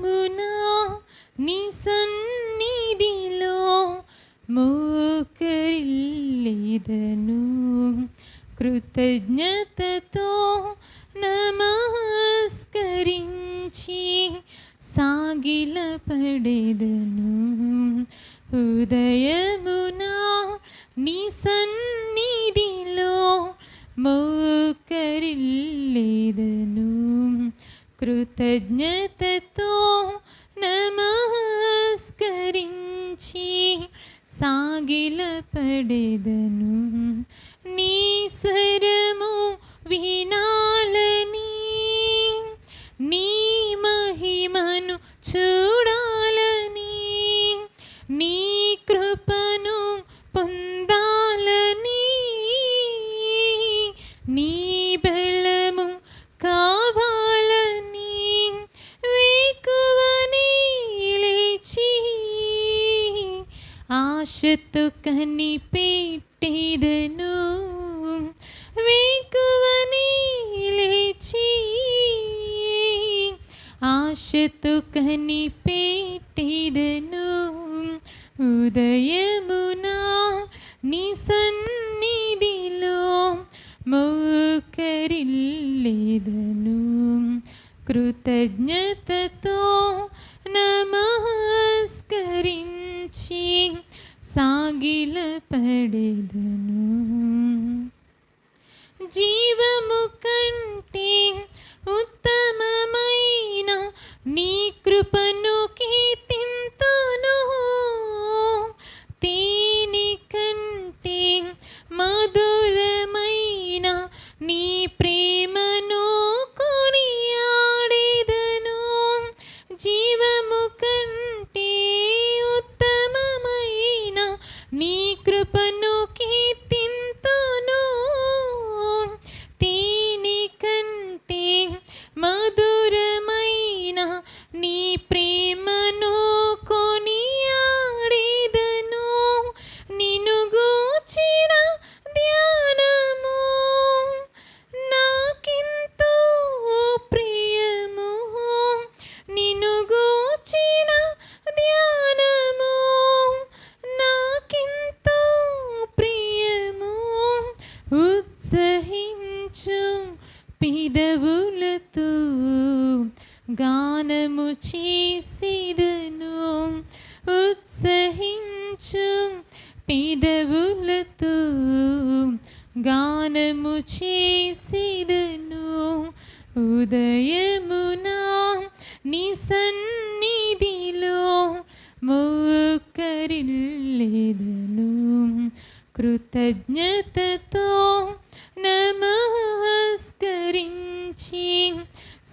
ఉదయమునా నీ సన్నిధిలో మోకరిల్లేదను, కృతజ్ఞతతో నమస్కరించి సాగిలపడెదను. ఉదయమునా నీ సన్నిధిలో మోకరిల్లేదను, కృతజ్ఞతతో నమస్కరించి సాగిలపడెదను. నీ స్వరము వినాలని, నీ మహిమను చూడాలని, నీ కృపను పొందాలని, నీ బలము కావాలని వేకువని లేచి ఆశతో కనిపెట్టెదను. వేకువని లేచి ఆశతో కనిపెట్టెదను. ఉదయమునా నీ సన్నిధిలో మోకరిల్లేదను, కృతజ్ఞతతో నమస్కరించి సాగిలపడెదను. జీవము కంటే ఉత్తమమైన నీ కృపను కీర్తింతును, తేనె కంటే మధురమైన నీ ప్రేమను కొనియాడెదను. జీవము కంటే ఉత్తమమైన నీ కృపను కీర్తింతును, తేనె కంటే మధురమైన నీ ప్రేమను కొనియాడెదను. నిన్ను గూర్చిన ధ్యానము నాకెంతో ప్రియము, నిన్ను గూర్చిన ధ్యానము నాకెంతో ప్రియము. ఉత్సహించు పెదవులతో గానము చేసేదను, ఉత్సహించు పెదవులతో గానము చేసేదను. ఉదయమునా నీ సన్నిధిలో మోకరిల్లేదను, కృతజ్ఞతతో నమస్కరించి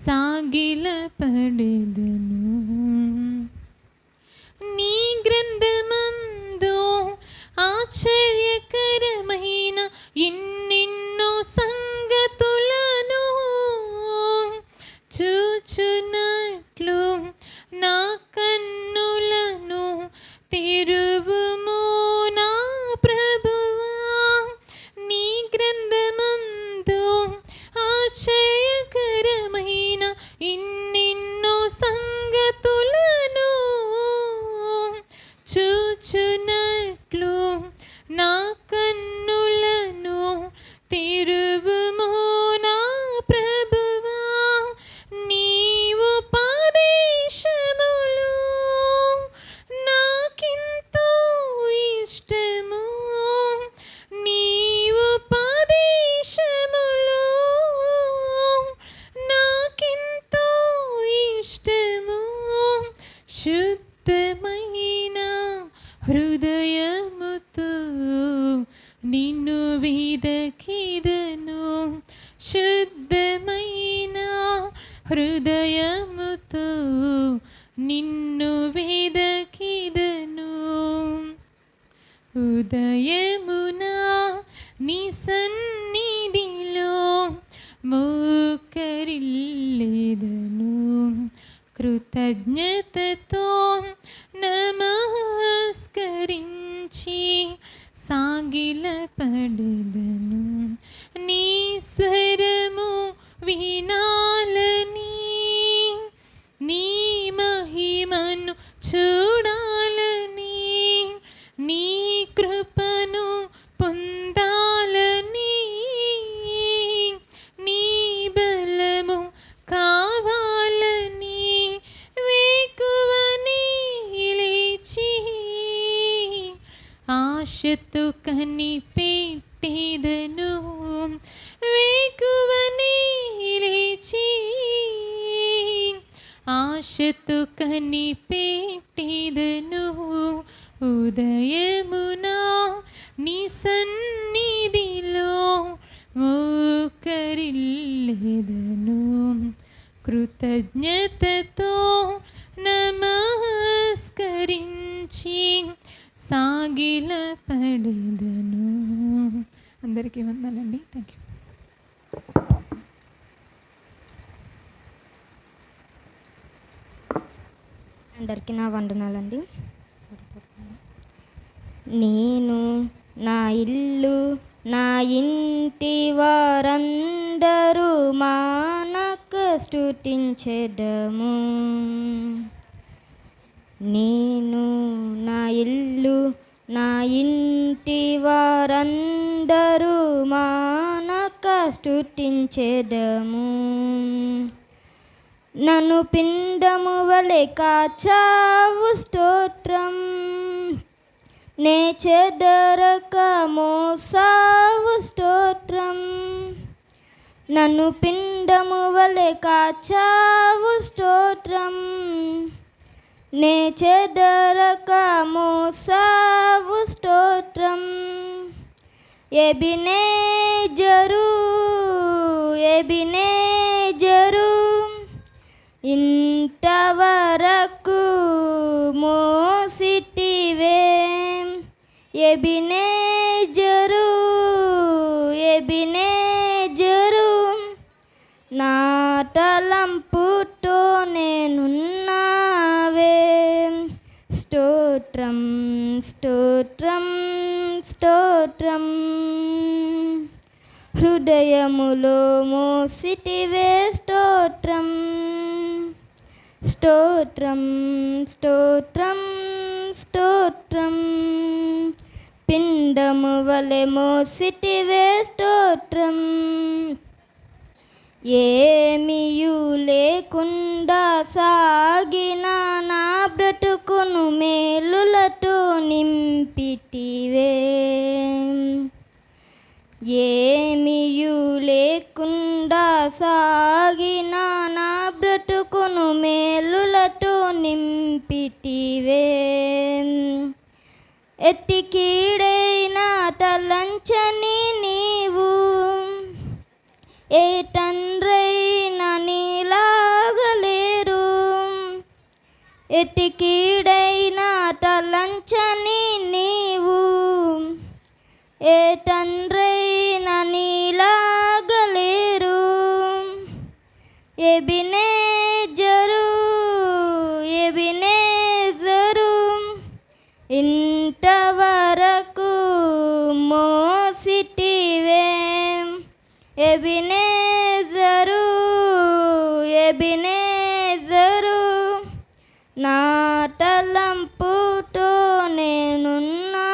సాగిలపడెదను. నీ గ్రంథమందు ఆశ్చర్యకరమైన ఎన్నెన్నో సంగతులను చూచునట్లు నా కన్నులను తెరువుము నా ప్రభువా. నీ గ్రంథమందు ఆశ్చర్యకరమైన ఎన్నెన్నో సంగతులను చూచునట్లు నా కన్నులను తెరువుము నా ప్రభువా. నీ ఉపదేశములు నాకెంతో ఇష్టము, నీ ఉపదేశములు నాకెంతో ఇష్టము. శుద్ధమైన హృదయముతో నిన్ను వెదకిదను, శుద్ధమైన హృదయముతో నిన్ను వెదకిదను. ఉదయమునా నీ సన్నిధిలో మోకరిల్లేదను, కృతజ్ఞతతో నమస్కరించి సాగిలపడెదను. నీ స్వరము వినాలని, నీ మహిమ ఆశతో కనిపెట్టేదను వేకువనే లేచి ఆశతో కనిపెట్టేదను ఉదయమునా నీ సన్నిధిలో మోకరిల్లేదను కృతజ్ఞతతో నమస్కరించి సాగిలపడేదను. అందరికీ వందనండి. Thank you. అందరికీ నా వందనాలండి. నేను నా ఇల్లు నా ఇంటి వారందరూ మానక స్తుతించెదము. నేను నా ఇల్లు నా ఇంటి వారందరూ మానక స్తుతించెదము. నన్ను పిండము వలె కాచావు స్తోత్రం, నే చెదరక మోసావు స్తోత్రం. నన్ను పిండము వలె కాచావు స్తోత్రం, నే చెదరక మోసావు స్తోత్రం. ఎబినేజరు ఎబినేజరు ఇంతవరకు మోసిటివే. ఎబినేజరు ఎబినేజరు నా తలంపుతో నేనున్నావే. స్తోత్రం స్తోత్రం స్తోత్రం. హృదయములో మోసిటివే స్తోత్రం స్తోత్రం స్తోత్రం స్తోత్రం. పిండము వలె మోసిటివే స్తోత్రం. ఏమియు లేకుండా సాగిన నా బ్రతుకును మేలులతో నింపిటివే. ఏమియు లేకుండా సాగిన నా బ్రతుకును మేలులతో నింపిటివే. ఎత్తికీడైనా తలంచని నీవు ఏ తండ్రైనా నీలాగలేరు. ఎత్తికీడైనా తలంచని నీవు ఏ తండ్రైనా నీలాగలేరు. ఎబినేజరు ఎబినేజరు ఇంతవరకు మోసిటివే. ఎబినేజరు ఎబినేజరు నా తలంపుతో నేనున్నా.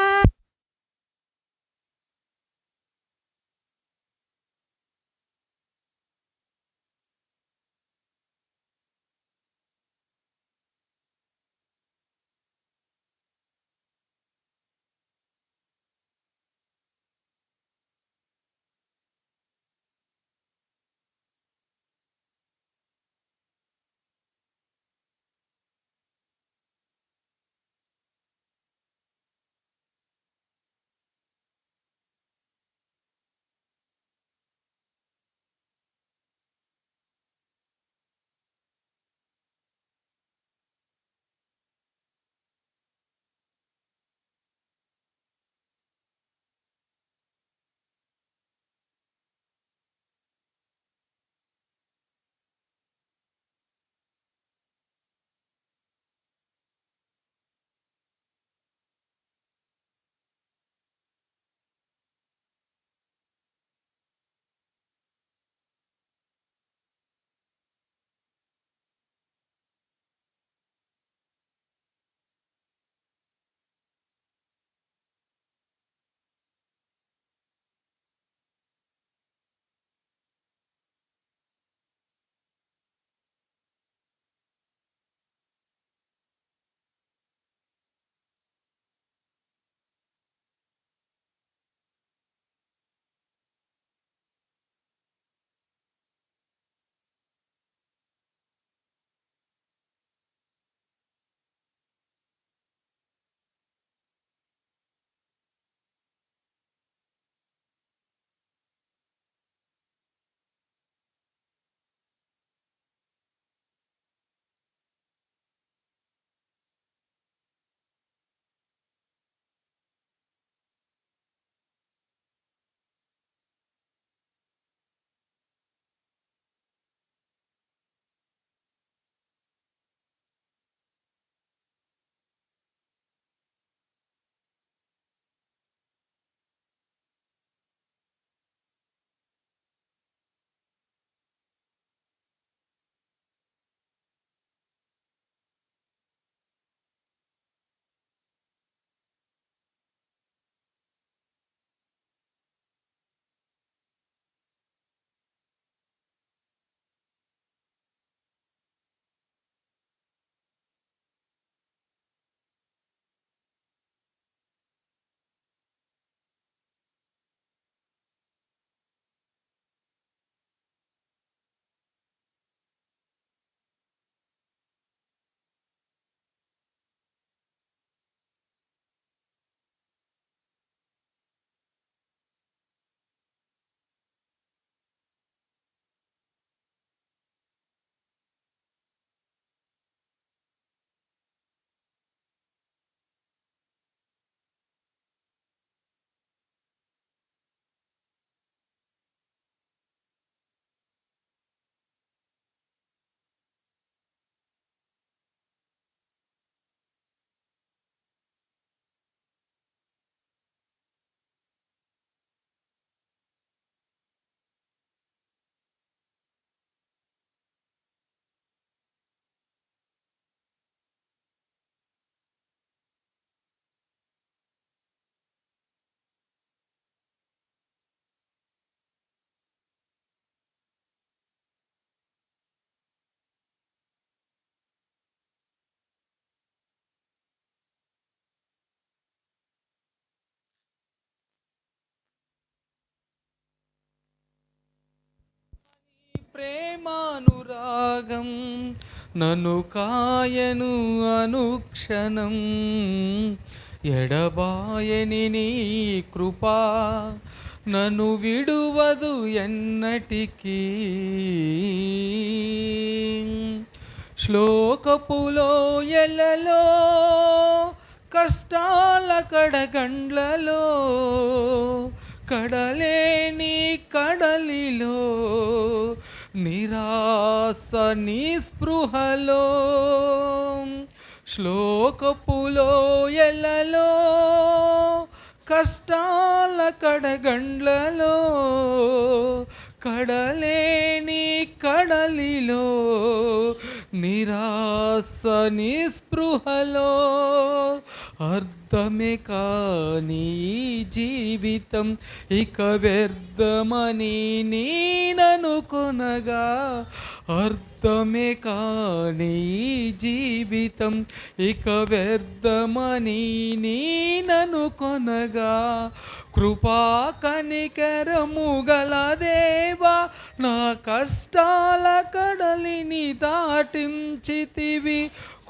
ప్రేమానురాగం నన్ను కాయను అనుక్షణం. ఎడబాయని నీ కృపా నన్ను విడువదు ఎన్నటికీ. శ్లోకపులో ఎలలో కష్టాల కడగండ్లలో కడలేని కడలిలో నిరాశ నిస్పృహలో శ్లోకపులో ఎలలో కష్టాల కడగండ్లలో కడలేని కడలిలో నిరాశ నిస్పృహలో అర్థమే కాని జీవితం ఇక వ్యర్థమని నేననుకొనగా, అర్థమే కాని జీవితం ఇక వ్యర్థమని నేననుకొనగా, కృపా కనికరము గల దేవా నా కష్టాల కడలిని దాటించితివి.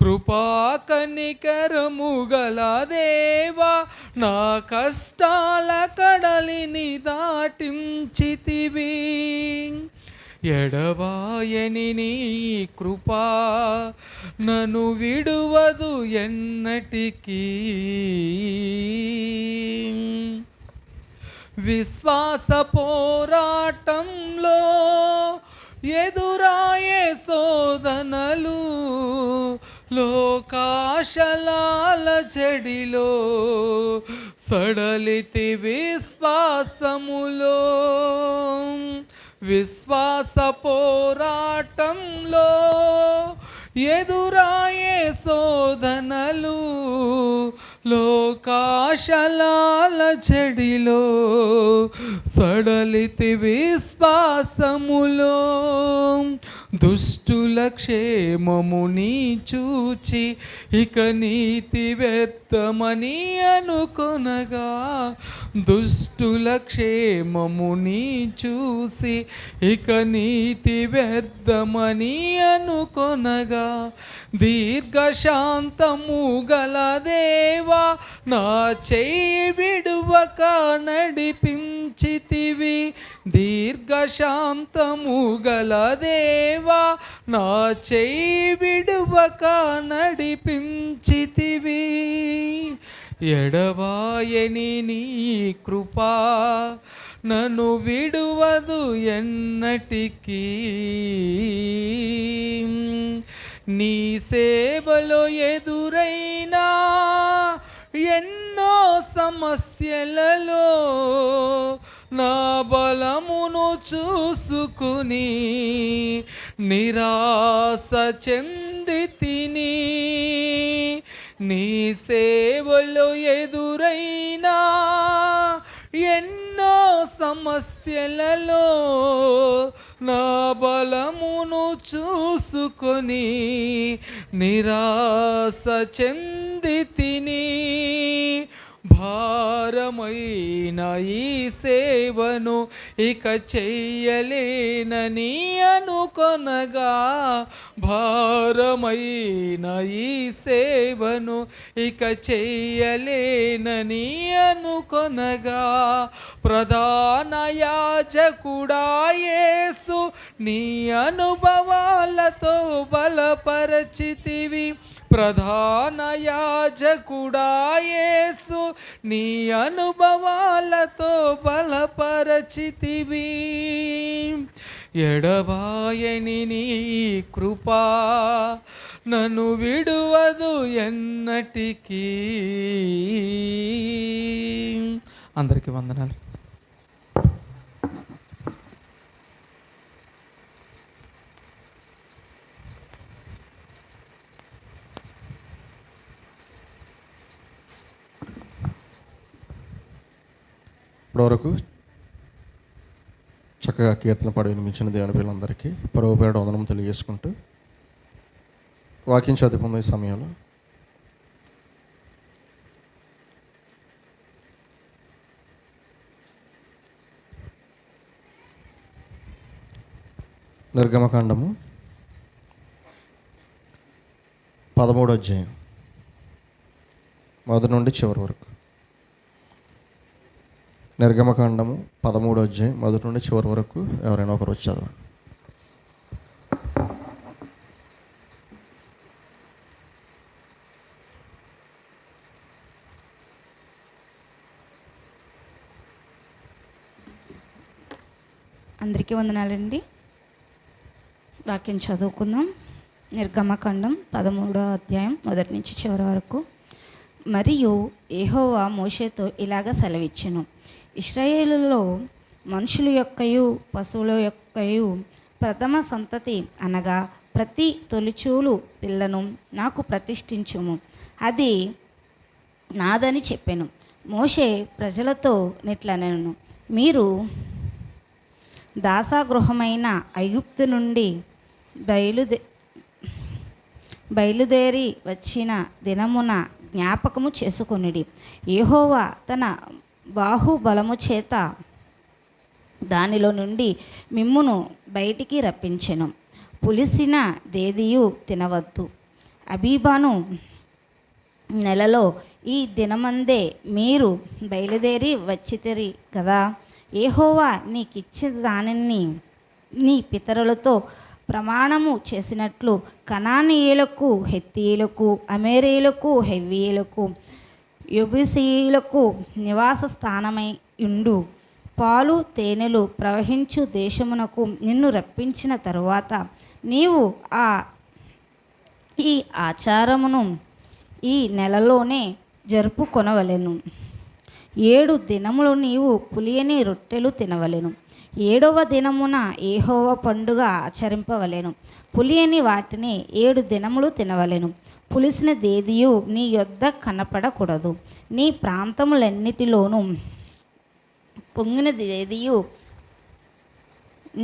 కృపా కనికరము గల దేవా నా కష్టాల కడలిని దాటించితివి. ఎడబాయని నీ కృపా నన్ను విడువదు ఎన్నటికీ. విశ్వాస పోరాటంలో ఎదురాయే శోధనలు, లోకాశలాల జడిలో సడలితి విశ్వాసములో. విశ్వాస పోరాటంలో ఎదురాయే శోధనలు, లోకాశలాల జడిలో సడలితి విశ్వాసములో. దుష్టుల క్షేమముని చూచి ఇక నీతి వ్యర్థమని అనుకొనగా, దుష్టుల క్షేమముని చూసి ఇక నీతి వ్యర్థమని అనుకొనగా, దీర్ఘశాంతము గల దేవా నా చేయి విడువక నడిపించితివి. దీర్ఘశాంతము గల దేవా నా చేయి విడువక నడిపించితివి. ఎడబాయని నీ కృపా నన్ను విడువదు ఎన్నటికీ. నీ సేవలో ఎదురైనా ఎన్నో సమస్యలలో నా బలమును చూసుకుని నిరాశ చెందితిని. నీ సేవలో ఎదురైనా ఎన్నో సమస్యలలో నా బలమును చూసుకొని నిరాశ చెందితిని. భారమైన ఈ సేవను ఇక చెయ్యలేనని అనుకొనగా, భారమైన ఈ సేవను ఇక చెయ్యలేనని అనుకొనగా, ప్రధాన యాజకుడా యేసు నీ అనుభవాలతో బలపరచితివి. ప్రధాన యాజకుడా యేసు నీ అనుభవాలతో బలపరచితివి. ఎడబాయని నీ కృపా నన్ను విడువదు ఎన్నటికీ. అందరికీ వందనాలు. ఇప్పటివరకు చక్కగా కీర్తన పాడి వినిపించిన దేవుని పిల్లలందరికీ పరమ పేడ వందనం తెలియజేసుకుంటూ వాక్యం చదువుకున్న ఈ సమయంలో నిర్గమకాండము 13వ అధ్యాయం మొదటి నుండి చివరి వరకు. నిర్గమకాండము 13వ అధ్యాయం మొదటి నుండి చివరి వరకు ఎవరైనా ఒకరు వచ్చి చదవండి. అందరికీ వందనాలండి. వాక్యం చదువుకుందాం. నిర్గమకాండం 13వ అధ్యాయం మొదటి నుంచి చివరి వరకు. మరియు యెహోవా మోషేతో ఇలాగ సెలవిచ్చెను, ఇశ్రాయేలులో మనుషుల యొక్కయు పశువుల యొక్కయు ప్రథమ సంతతి అనగా ప్రతి తొలిచూలు పిల్లను నాకు ప్రతిష్ఠించుము, అది నాదని చెప్పెను. మోషే ప్రజలతో నిట్లనెను, మీరు దాసాగృహమైన ఐగుప్తు నుండి బయలుదేరి వచ్చిన దినమున జ్ఞాపకము చేసుకొనిడి. యెహోవా తన బాహుబలము చేత దానిలో నుండి మిమ్మును బయటికి రప్పించెను. పులిసిన దేదియు తినవద్దు. అబీబాను నెలలో ఈ దినమందే మీరు బయలుదేరి వచ్చితిరి కదా. యెహోవా నీకిచ్చిన దానిని నీ పితరులతో ప్రమాణము చేసినట్లు కనానీయులకు, హెత్తీయులకు, అమోరీయులకు, హెవ్వీయులకు, యెబూసీయులకు నివాస స్థానమై ఉండు పాలు తేనెలు ప్రవహించు దేశమునకు నిన్ను రప్పించిన తరువాత నీవు ఈ ఆచారమును ఈ నెలలోనే జరుపుకొనవలెను. 7 దినములు నీవు పులియని రొట్టెలు తినవలెను. 7వ దినమున యెహోవా పండుగ ఆచరింపవలెను. పులియని వాటిని 7 దినములు తినవలెను. పులిసిన దేదియు నీ యొద్ద కనపడకూడదు. నీ ప్రాంతములన్నిటిలోనూ పొంగిన దేదియు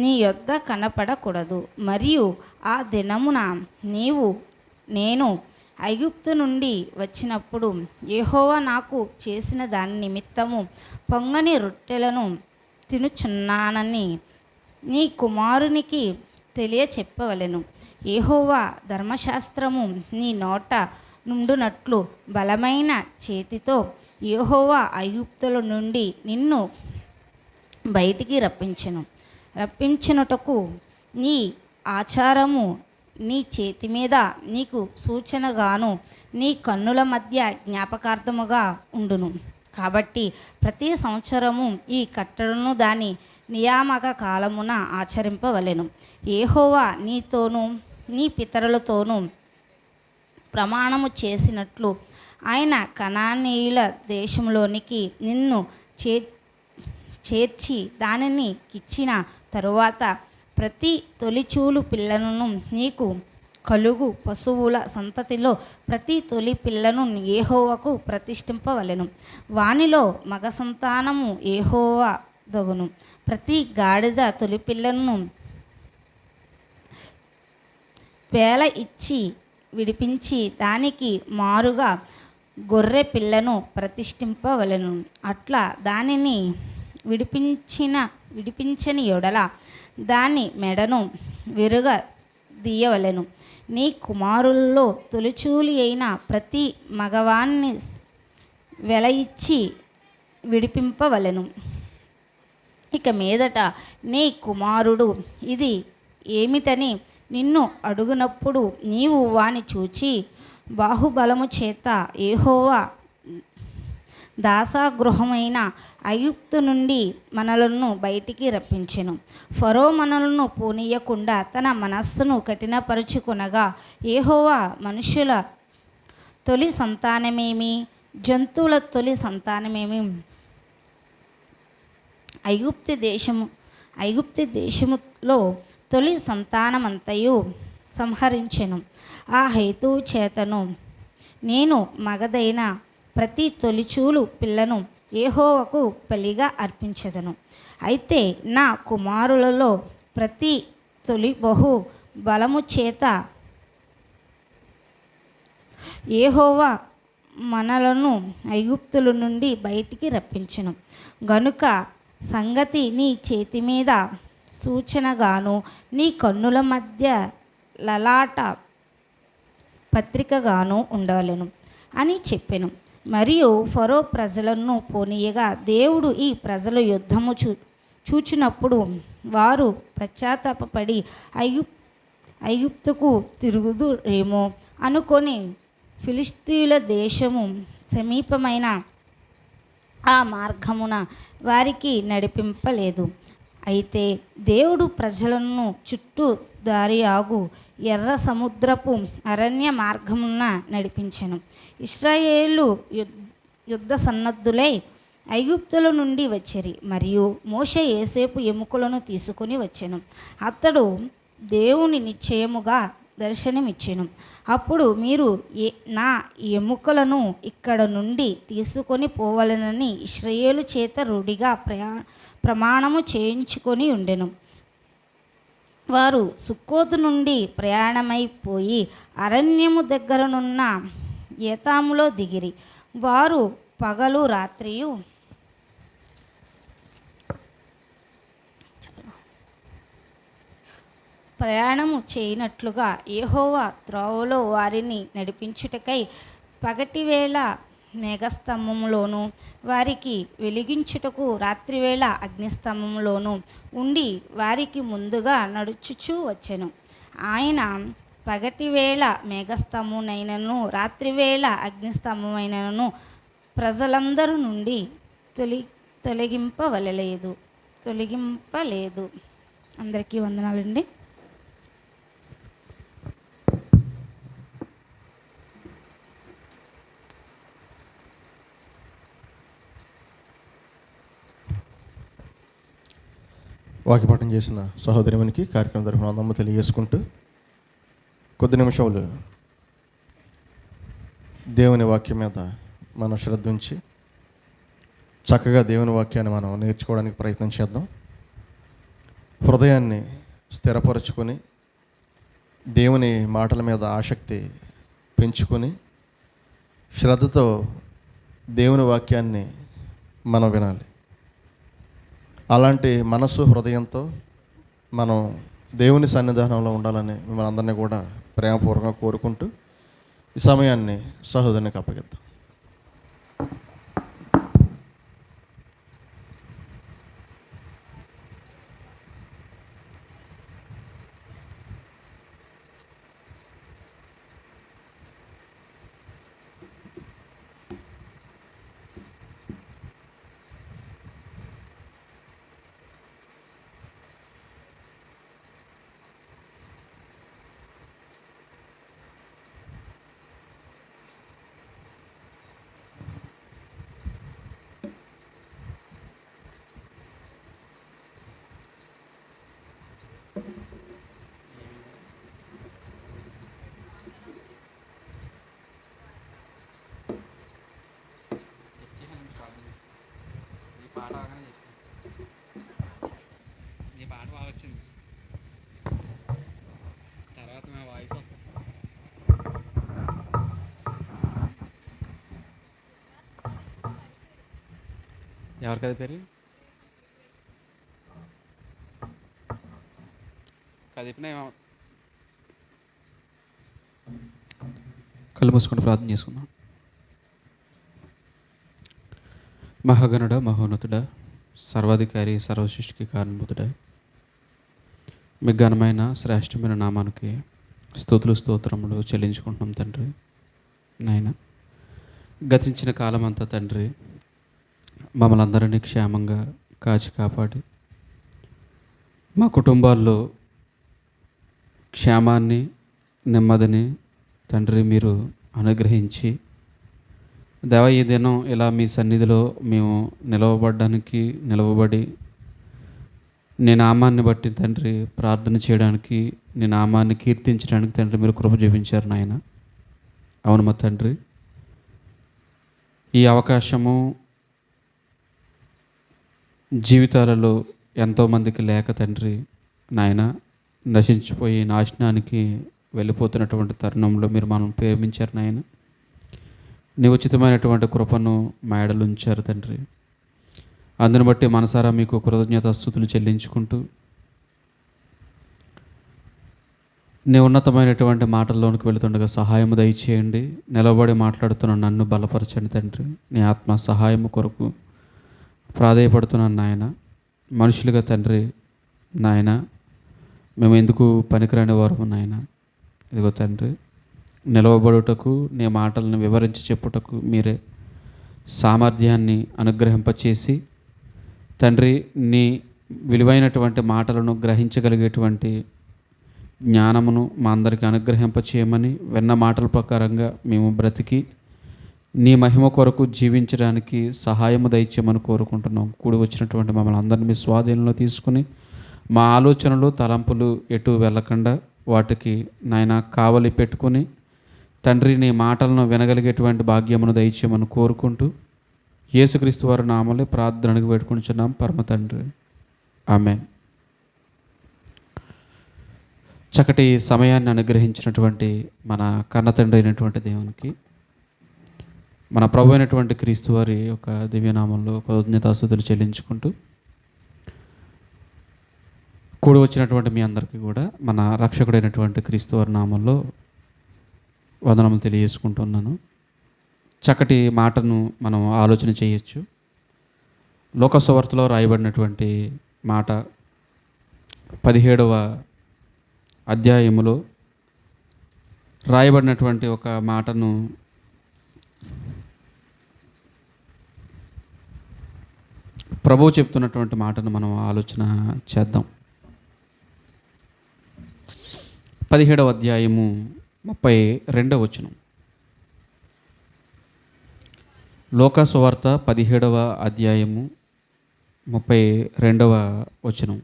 నీ యొద్ద కనపడకూడదు. మరియు ఆ దినమున నేను ఐగుప్తు నుండి వచ్చినప్పుడు యెహోవా నాకు చేసిన దాని నిమిత్తము పొంగని రొట్టెలను తినుచున్నానని నీ కుమారునికి తెలియచెప్పవలెను. యెహోవా ధర్మశాస్త్రము నీ నోట నుండునట్లు బలమైన చేతితో యెహోవా ఐగుప్తుల నుండి నిన్ను బయటికి రప్పించుటకు నీ ఆచారము నీ చేతి మీద నీకు సూచనగాను నీ కన్నుల మధ్య జ్ఞాపకార్థముగా ఉండును. కాబట్టి ప్రతి సంవత్సరము ఈ కట్టడను దాని నియామక కాలమున ఆచరింపవలెను. యెహోవా నీతోనూ నీ పితరులతోనూ ప్రమాణము చేసినట్లు ఆయన కనానీయుల దేశంలోనికి నిన్ను చేర్చి దానిని ఇచ్చిన తరువాత ప్రతి తొలిచూలు పిల్లను నీకు కలుగు పశువుల సంతతిలో ప్రతి తొలి పిల్లను యెహోవాకు ప్రతిష్ఠింపవలెను. వానిలో మగ సంతానము యెహోవా దగును. ప్రతి గాడిద తొలి పిల్లను పేల ఇచ్చి విడిపించి దానికి మారుగా గొర్రె పిల్లను ప్రతిష్ఠింపవలెను. అట్లా దానిని విడిపించని యొడల దాని మెడను విరుగ దీయవలెను. నీ కుమారుల్లో తొలిచూలి అయిన ప్రతి మగవాన్ని వెల ఇచ్చి విడిపింపవలెను. ఇక మీదట నీ కుమారుడు ఇది ఏమిటని నిన్ను అడుగునప్పుడు నీవు వాని చూచి బాహుబలము చేత యెహోవా దాసాగృహమైన ఐగుప్తు నుండి మనలను బయటికి రప్పించెను. ఫరో మనలను పోనీయకుండా తన మనస్సును కఠినపరుచుకొనగా యెహోవా మనుషుల తొలి సంతానమేమి జంతువుల తొలి సంతానమేమి ఐగుప్తు దేశములో తొలి సంతానమంతయు సంహరించెను. ఆ హేతువు చేతను నేను మగదైన ప్రతి తొలిచూలు పిల్లను యెహోవాకు బలిగా అర్పించెదను. అయితే నా కుమారులలో ప్రతి తొలి బహు బలము చేత యెహోవా మనలను ఐగుప్తుల నుండి బయటికి రప్పించెను గనుక సంగతి నీ చేతి మీద సూచనగాను నీ కన్నుల మధ్య లలాట పత్రికగాను ఉండవలెను అని చెప్పెను. మరియు ఫరో ప్రజలను పోనీయగా దేవుడు ఈ ప్రజల యుద్ధము చూచినప్పుడు వారు పశ్చాత్తాపపడి ఐగుప్తుకు తిరుగుదురేమో అనుకొని ఫిలిష్తీయుల దేశము సమీపమైన ఆ మార్గమున వారికి నడిపింపలేదు. అయితే దేవుడు ప్రజలను చుట్టూ దారియాగు ఎర్ర సముద్రపు అరణ్య మార్గమున నడిపించెను. ఇశ్రాయేలు యుద్ధ సన్నద్ధులై ఐగుప్తుల నుండి వచ్చిరి. మరియు మోషే యోసేపు ఎముకలను తీసుకొని వచ్చెను. అతడు దేవుని నిశ్చయముగా దర్శనమిచ్చెను. అప్పుడు మీరు నా ఎముకలను ఇక్కడ నుండి తీసుకొని పోవాలనని ఇశ్రాయేలు చేత రూఢిగా ప్రమాణము చేయించుకొని ఉండెను. వారు సుక్కోతు నుండి ప్రయాణమైపోయి అరణ్యము దగ్గరనున్న ఏతాములో దిగిరి. వారు పగలు రాత్రియు ప్రయాణము చేయనట్లుగా యెహోవా త్రోవలో వారిని నడిపించుటకై పగటివేళ మేఘస్తంభములోను వారికి వెలిగించుటకు రాత్రివేళ అగ్నిస్తంభములోను ఉండి వారికి ముందుగా నడుచుచూ వచ్చెను. ఆయన పగటివేళ మేఘస్తంభమునైనను రాత్రివేళ అగ్నిస్తంభమైనను ప్రజలందరూ నుండి తొలగింపలేదు. అందరికీ వందనాలండి. వాక్యపాఠం చేసిన సహోదరిమనికి కార్యక్రమం తరఫున వందనము తెలియజేసుకుంటూ కొద్ది నిమిషములు దేవుని వాక్యం మీద మనం శ్రద్ధ ఉంచి చక్కగా దేవుని వాక్యాన్ని మనం నేర్చుకోవడానికి ప్రయత్నం చేద్దాం. హృదయాన్ని స్థిరపరచుకొని దేవుని మాటల మీద ఆసక్తి పెంచుకొని శ్రద్ధతో దేవుని వాక్యాన్ని మనం వినాలి. అలాంటి మనస్సు హృదయంతో మనం దేవుని సన్నిధానంలో ఉండాలని మిమ్మల్ని అందరినీ కూడా ప్రేమపూర్వకంగా కోరుకుంటూ ఈ సమయాన్ని సహోదరునికి అప్పగిద్దాం. ఎవరికది పేరు కదిపిన కళ్ళు మూసుకొని ప్రార్థన చేసుకుందాం. మహాగణుడ, మహోన్నతుడ, సర్వాధికారి, సర్వసృష్టికి కారణభూతుడ, మీ ఘనమైన శ్రేష్టమైన నామానికి స్తుతులు స్తోత్రములు చెల్లించుకుంటున్నాం తండ్రి. నాయన, గతించిన కాలం అంతా తండ్రి మమ్మల్ని అందరినీ క్షేమంగా కాచి కాపాడి మా కుటుంబాల్లో క్షేమాన్ని నెమ్మదిని తండ్రి మీరు అనుగ్రహించి దేవా ఈ దినం ఇలా మీ సన్నిధిలో మేము నిలవబడి నీ నామాన్ని బట్టి తండ్రి ప్రార్థన చేయడానికి, నీ నామాన్ని కీర్తించడానికి తండ్రి మీరు కృప చూపించారు నాయన. అవును మా తండ్రి, ఈ అవకాశము జీవితాలలో ఎంతోమందికి లేక తండ్రి నాయన నశించిపోయి నాశనానికి వెళ్ళిపోతున్నటువంటి తరుణంలో మీరు మనం ప్రేమించారు నాయన. నీ ఉచితమైనటువంటి కృపను మా ఎడల ఉంచారు తండ్రి. అందుని బట్టి మనసారా మీకు కృతజ్ఞతాస్తుతులు చెల్లించుకుంటూ నీ ఉన్నతమైనటువంటి మాటల్లోనికి వెళుతుండగా సహాయము దయచేయండి. నిలబడి మాట్లాడుతున్న నన్ను బలపరచండి తండ్రి. నీ ఆత్మ సహాయము కొరకు ప్రాధేయపడుతున్నాను నాయన. మనుషులుగా తండ్రి నాయన మేము ఎందుకు పనికిరాని వారము నాయన. ఇదిగో తండ్రి, నిలవబడుటకు నీ మాటలను వివరించి చెప్పుటకు మీరే సామర్థ్యాన్ని అనుగ్రహింపచేసి తండ్రి, నీ విలువైనటువంటి మాటలను గ్రహించగలిగేటువంటి జ్ఞానమును మా అందరికీ అనుగ్రహింపచేయమని, విన్న మాటల ప్రకారంగా మేము బ్రతికి నీ మహిమ కొరకు జీవించడానికి సహాయము దయచేయమని కోరుకుంటున్నాం. కూడి వచ్చినటువంటి మమ్మల్ని అందరినీ మీ స్వాధీనంలో తీసుకుని మా ఆలోచనలు తలంపులు ఎటు వెళ్ళకుండా వాటికి నాయన కావలి పెట్టుకుని తండ్రి నీ మాటలను వినగలిగేటువంటి భాగ్యమును దయచేయమని కోరుకుంటూ యేసుక్రీస్తు వారి నామములో ప్రార్థనకు పెట్టుకుంటున్నాం పరమ తండ్రి. ఆమేన్. చక్కటి సమయాన్ని అనుగ్రహించినటువంటి మన కన్న తండ్రి అయినటువంటి దేవునికి, మన ప్రభు అయినటువంటి క్రీస్తు వారి యొక్క దివ్యనామంలో కృతజ్ఞతాస్తుతులు చెల్లించుకుంటూ కూడి వచ్చినటువంటి మీ అందరికీ కూడా మన రక్షకుడైనటువంటి క్రీస్తు వారి నామంలో వందనములు తెలియజేసుకుంటున్నాను. చక్కటి మాటను మనం ఆలోచన చేయొచ్చు. లోకసువార్తలో రాయబడినటువంటి మాట 17వ అధ్యాయములో రాయబడినటువంటి ఒక మాటను ప్రభువు చెప్తున్నటువంటి మాటను మనం ఆలోచన చేద్దాం. 17వ అధ్యాయము 32వ వచనం. లోకసువార్త 17వ అధ్యాయము 32వ వచనం.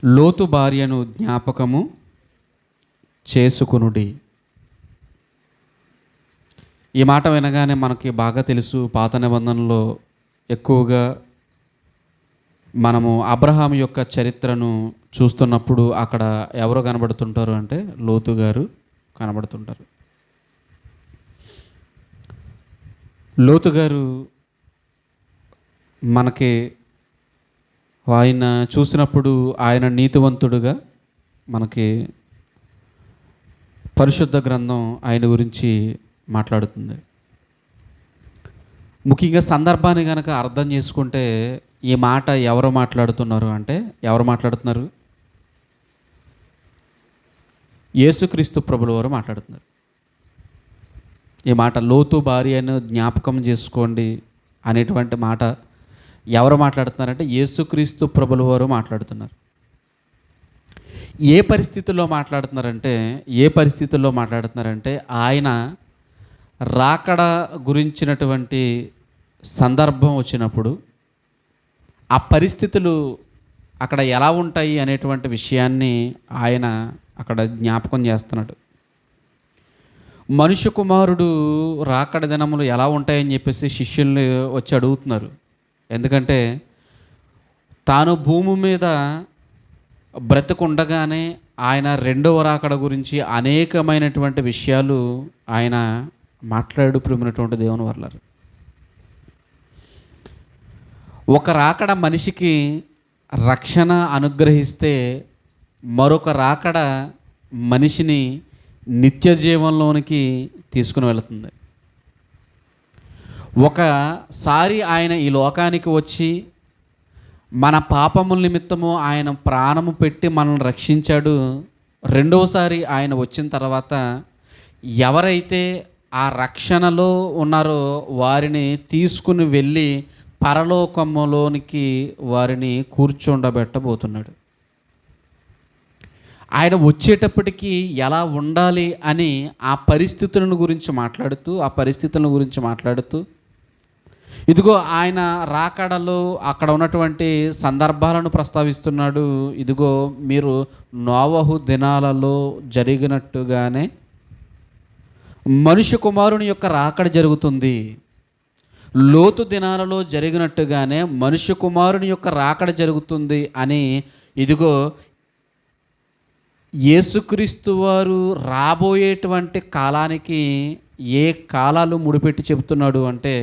లోతు భార్యను జ్ఞాపకము చేసుకొనుడి. ఈ మాట వినగానే మనకి బాగా తెలుసు, పాత నిబంధనలో ఎక్కువగా మనము అబ్రహాం యొక్క చరిత్రను చూస్తున్నప్పుడు అక్కడ ఎవరు కనబడుతుంటారు అంటే లోతు గారు కనబడుతుంటారు. లోతు గారు మనకి ఆయన చూసినప్పుడు ఆయన నీతివంతుడుగా మనకి పరిశుద్ధ గ్రంథం ఆయన గురించి మాట్లాడుతుంది. ముఖ్యంగా సందర్భాన్ని కనుక అర్థం చేసుకుంటే ఈ మాట ఎవరు మాట్లాడుతున్నారు అంటే ఎవరు మాట్లాడుతున్నారు? యేసుక్రీస్తు ప్రభుల వారు మాట్లాడుతున్నారు. ఈ మాట లోతు భార్యను జ్ఞాపకం చేసుకోండి అనేటువంటి మాట ఎవరు మాట్లాడుతున్నారంటే యేసుక్రీస్తు ప్రభుల వారు మాట్లాడుతున్నారు. ఏ పరిస్థితుల్లో మాట్లాడుతున్నారంటే ఆయన రాకడ గురించినటువంటి సందర్భం వచ్చినప్పుడు ఆ పరిస్థితులు అక్కడ ఎలా ఉంటాయి అనేటువంటి విషయాన్ని ఆయన అక్కడ జ్ఞాపకం చేస్తున్నాడు. మనుష్య కుమారుడు రాకడ దినములు ఎలా ఉంటాయని చెప్పేసి శిష్యుల్ని వచ్చి అడుగుతున్నారు. ఎందుకంటే తాను భూమి మీద బ్రతికుండగానే ఆయన రెండవ రాకడ గురించి అనేకమైనటువంటి విషయాలు ఆయన మాట్లాడు ప్రేమైనటువంటి దేవుని వర్లారు. ఒక రాకడ మనిషికి రక్షణ అనుగ్రహిస్తే మరొక రాకడ మనిషిని నిత్య జీవంలోనికి తీసుకుని వెళుతుంది. ఒకసారి ఆయన ఈ లోకానికి వచ్చి మన పాపముల నిమిత్తము ఆయన ప్రాణము పెట్టి మనల్ని రక్షించాడు. రెండవసారి ఆయన వచ్చిన తర్వాత ఎవరైతే ఆ రక్షణలో ఉన్నారో వారిని తీసుకుని వెళ్ళి పరలోకములోనికి వారిని కూర్చోండబెట్టబోతున్నాడు. ఆయన వచ్చేటప్పటికి ఎలా ఉండాలి అని ఆ పరిస్థితులను గురించి మాట్లాడుతూ ఇదిగో ఆయన రాకడలో అక్కడ ఉన్నటువంటి సందర్భాలను ప్రస్తావిస్తున్నాడు. ఇదిగో మీరు నోవహు దినాలలో జరిగినట్టుగానే మనుష్య కుమారుని యొక్క రాకడ జరుగుతుంది. లోతు దినాలలో జరిగినట్టుగానే మనుష్య కుమారుని యొక్క రాకడ జరుగుతుంది అని ఇదిగో యేసుక్రీస్తు వారు రాబోయేటువంటి కాలానికి ఏ కాలాలు ముడిపెట్టి చెబుతున్నాడు అంటే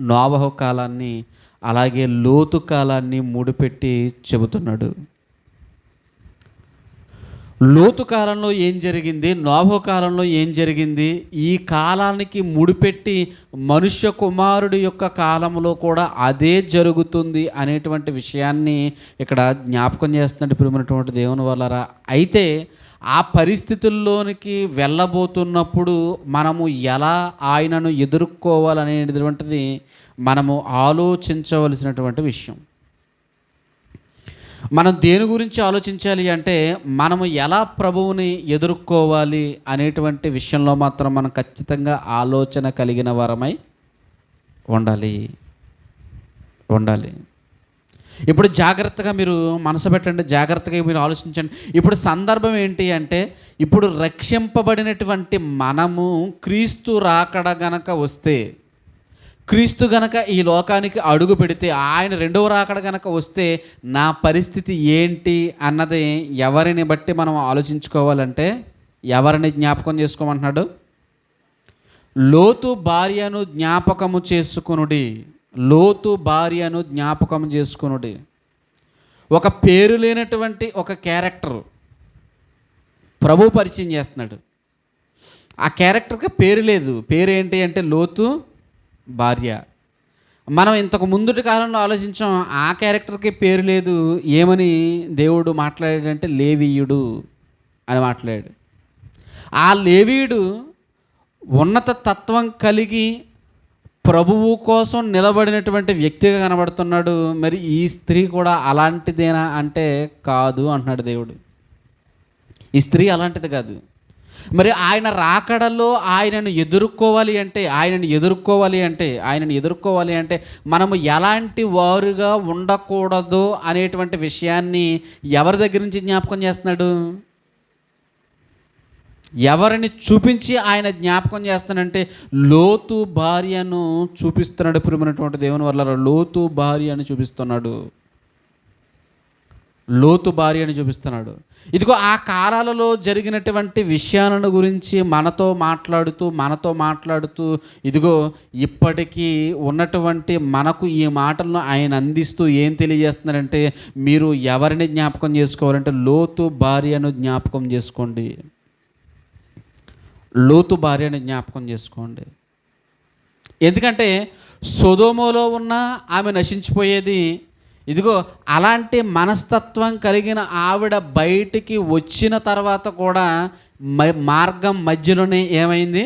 నోవహు కాలాన్ని అలాగే లోతు కాలాన్ని ముడిపెట్టి చెబుతున్నాడు. లోతు కాలంలో ఏం జరిగింది, నోహు కాలంలో ఏం జరిగింది, ఈ కాలానికి ముడిపెట్టి మనుష్య కుమారుడి యొక్క కాలంలో కూడా అదే జరుగుతుంది అనేటువంటి విషయాన్ని ఇక్కడ జ్ఞాపకం చేస్తున్నట్టు ప్రియమైనటువంటి దేవుని వల్లరా. అయితే ఆ పరిస్థితుల్లోనికి వెళ్ళబోతున్నప్పుడు మనము ఎలా ఆయనను ఎదుర్కోవాలనేటువంటిది మనము ఆలోచించవలసినటువంటి విషయం. మనం దేని గురించి ఆలోచించాలి అంటే మనము ఎలా ప్రభువుని ఎదుర్కోవాలి అనేటువంటి విషయంలో మాత్రం మనం ఖచ్చితంగా ఆలోచన కలిగిన వారమై ఉండాలి. ఇప్పుడు జాగ్రత్తగా మీరు మనసు పెట్టండి, జాగ్రత్తగా మీరు ఆలోచించండి. ఇప్పుడు సందర్భం ఏంటి అంటే, ఇప్పుడు రక్షింపబడినటువంటి మనము క్రీస్తు రాకడ గనక వస్తే, క్రీస్తు గనక ఈ లోకానికి అడుగు పెడితే, ఆయన రెండవ రాకడ గనక వస్తే నా పరిస్థితి ఏంటి అన్నది ఎవరిని బట్టి మనం ఆలోచించుకోవాలంటే, ఎవరిని జ్ఞాపకం చేసుకోమంటున్నాడు? లోతు భార్యను జ్ఞాపకము చేసుకొనుడి. లోతు భార్యను జ్ఞాపకం చేసుకొనుడి. ఒక పేరు లేనటువంటి ఒక క్యారెక్టర్ ప్రభు పరిచయం చేస్తున్నాడు. ఆ క్యారెక్టర్కి పేరు లేదు. పేరు ఏంటి అంటే లోతు భార్య. మనం ఇంతకు ముందుటి కాలంలో ఆలోచించాం, ఆ క్యారెక్టర్కి పేరు లేదు. ఏమని దేవుడు మాట్లాడాడంటే లేవీయుడు అని మాట్లాడాడు. ఆ లేవీయుడు ఉన్నత తత్వం కలిగి ప్రభువు కోసం నిలబడినటువంటి వ్యక్తిగా కనబడుతున్నాడు. మరి ఈ స్త్రీ కూడా అలాంటిదేనా అంటే కాదు అంటున్నాడు దేవుడు. ఈ స్త్రీ అలాంటిది కాదు. మరి ఆయన రాకడలో ఆయనను ఎదుర్కోవాలి అంటే మనము ఎలాంటి వారుగా ఉండకూడదు అనేటువంటి విషయాన్ని ఎవరి దగ్గర నుంచి జ్ఞాపకం చేస్తున్నాడు? ఎవరిని చూపించి ఆయన జ్ఞాపకం చేస్తానంటే లోతు భార్యను చూపిస్తున్నాడు. ప్రియమైనటువంటి దేవుని వల్ల లోతు భార్యను చూపిస్తున్నాడు. ఇదిగో ఆ కాలాలలో జరిగినటువంటి విషయాలను గురించి మనతో మాట్లాడుతూ ఇదిగో ఇప్పటికీ ఉన్నటువంటి మనకు ఈ మాటలను ఆయన అందిస్తూ ఏం తెలియజేస్తున్నారంటే, మీరు ఎవరిని జ్ఞాపకం చేసుకోవాలంటే లోతు భార్యను జ్ఞాపకం చేసుకోండి. ఎందుకంటే సొదొమలో ఉన్న ఆమె నశించిపోయేది. ఇదిగో అలాంటి మనస్తత్వం కలిగిన ఆవిడ బయటికి వచ్చిన తర్వాత కూడా మార్గం మధ్యలోనే ఏమైంది?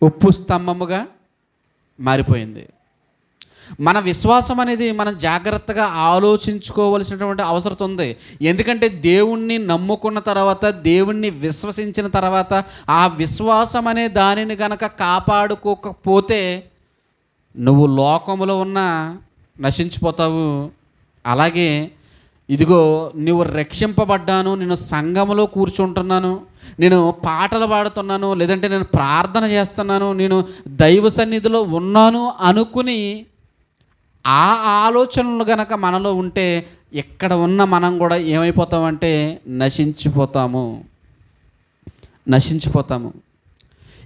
ఉప్పు స్తంభముగా మారిపోయింది. మన విశ్వాసం అనేది మనం జాగ్రత్తగా ఆలోచించుకోవలసినటువంటి అవసరం ఉంది. ఎందుకంటే దేవుణ్ణి నమ్ముకున్న తర్వాత, దేవుణ్ణి విశ్వసించిన తర్వాత, ఆ విశ్వాసం అనే దానిని గనక కాపాడుకోకపోతే నువ్వు లోకములో ఉన్న నశించిపోతావు. అలాగే ఇదిగో నువ్వు రక్షింపబడ్డాను, నేను సంఘములో కూర్చుంటున్నాను, నేను పాటలు పాడుతున్నాను, లేదంటే నేను ప్రార్థన చేస్తున్నాను, నేను దైవ సన్నిధిలో ఉన్నాను అనుకుని ఆ ఆలోచనలు గనక మనలో ఉంటే ఎక్కడ ఉన్న మనం కూడా ఏమైపోతామంటే నశించిపోతాము.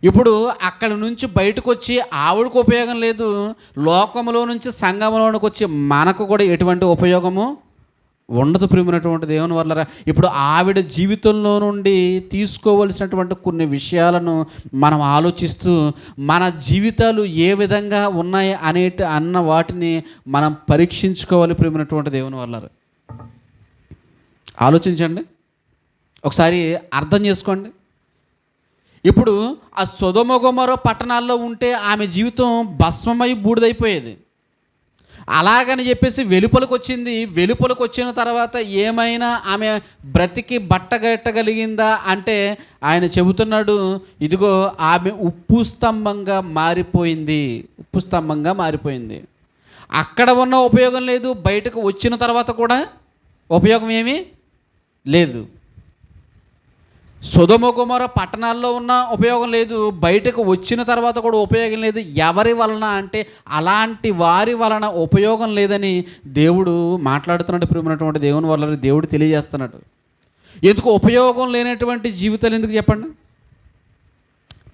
ఇప్పుడు అక్కడ నుంచి బయటకు వచ్చి ఆవిడకు ఉపయోగం లేదు, లోకంలో నుంచి సంఘంలోనికి వచ్చి మనకు కూడా ఎటువంటి ఉపయోగము ఉండదు. ప్రియమైనటువంటి దేవుని వల్ల ఇప్పుడు ఆవిడ జీవితంలో నుండి తీసుకోవలసినటువంటి కొన్ని విషయాలను మనం ఆలోచిస్తూ మన జీవితాలు ఏ విధంగా ఉన్నాయి అన్న వాటిని మనం పరీక్షించుకోవాలి. ప్రియమైనటువంటి దేవుని వల్ల ఆలోచించండి, ఒకసారి అర్థం చేసుకోండి. ఇప్పుడు ఆ సొదొమ గొమొర్రా పట్టణాల్లో ఉంటే ఆమె జీవితం భస్మమై బూడిదైపోయేది. అలాగని చెప్పేసి వెలుపలకు వచ్చిన తర్వాత ఏమైనా ఆమె బ్రతికి బట్టగట్టగలిగిందా అంటే ఆయన చెబుతున్నాడు, ఇదిగో ఆమె ఉప్పు స్తంభంగా మారిపోయింది. అక్కడ ఉన్న ఉపయోగం లేదు, బయటకు వచ్చిన తర్వాత కూడా ఉపయోగం ఏమీ లేదు. సొదొమ గొమొర్రా పట్టణాల్లో ఉన్న ఉపయోగం లేదు, బయటకు వచ్చిన తర్వాత కూడా ఉపయోగం లేదు. ఎవరి వలన అంటే అలాంటి వారి వలన ఉపయోగం లేదని దేవుడు మాట్లాడుతున్నాడు. ప్రియమైనటువంటి దేవుని వల్ల దేవుడు తెలియజేస్తున్నాడు. ఎందుకు ఉపయోగం లేనటువంటి జీవితాలు ఎందుకు చెప్పండి?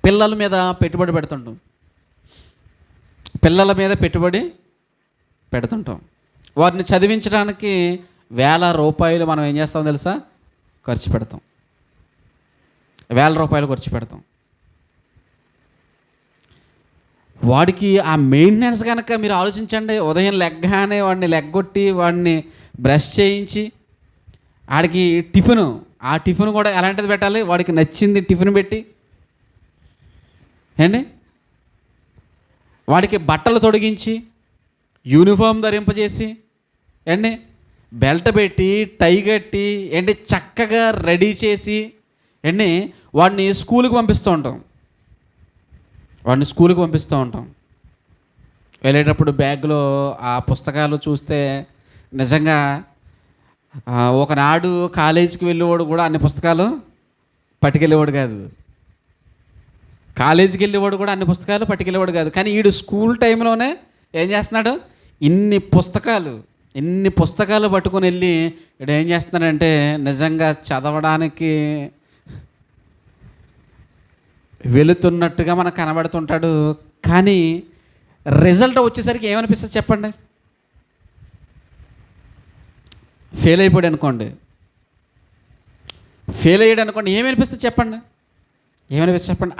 పిల్లల మీద పెట్టుబడి పెడుతుంటాం, వారిని చదివించడానికి వేల రూపాయలు మనం ఏం చేస్తామో తెలుసా? ఖర్చు పెడతాం, వేల రూపాయలు ఖర్చు పెడతాం. వాడికి ఆ మెయింటెనెన్స్ కనుక మీరు ఆలోచించండి. ఉదయం లెగ్గానే వాడిని లెగ్గొట్టి వాడిని బ్రష్ చేయించి ఆడికి టిఫిను, ఆ టిఫిన్ కూడా ఎలాంటిది పెట్టాలి, వాడికి నచ్చింది టిఫిన్ పెట్టి ఏండి, వాడికి బట్టలు తొడిగించి యూనిఫామ్ ధరింపజేసి ఏండి, బెల్ట్ పెట్టి టై కట్టి ఏంటి చక్కగా రెడీ చేసి ఏండి వాడిని స్కూల్కి పంపిస్తూ ఉంటాం. వెళ్ళేటప్పుడు బ్యాగ్లో ఆ పుస్తకాలు చూస్తే నిజంగా ఒకనాడు కాలేజీకి వెళ్ళేవాడు కూడా అన్ని పుస్తకాలు పట్టుకెళ్ళేవాడు కాదు. కాలేజీకి వెళ్ళేవాడు కూడా అన్ని పుస్తకాలు పట్టుకెళ్ళేవాడు కాదు. కానీ వీడు స్కూల్ టైంలోనే ఏం చేస్తున్నాడు, ఇన్ని పుస్తకాలు పట్టుకొని వెళ్ళి వీడు ఏం చేస్తున్నాడంటే నిజంగా చదవడానికి వెళుతున్నట్టుగా మనకు కనబడుతుంటాడు. కానీ రిజల్ట్ వచ్చేసరికి ఏమనిపిస్తుంది చెప్పండి? ఫెయిల్ అయ్యాడు అనుకోండి, ఏమనిపిస్తుంది చెప్పండి?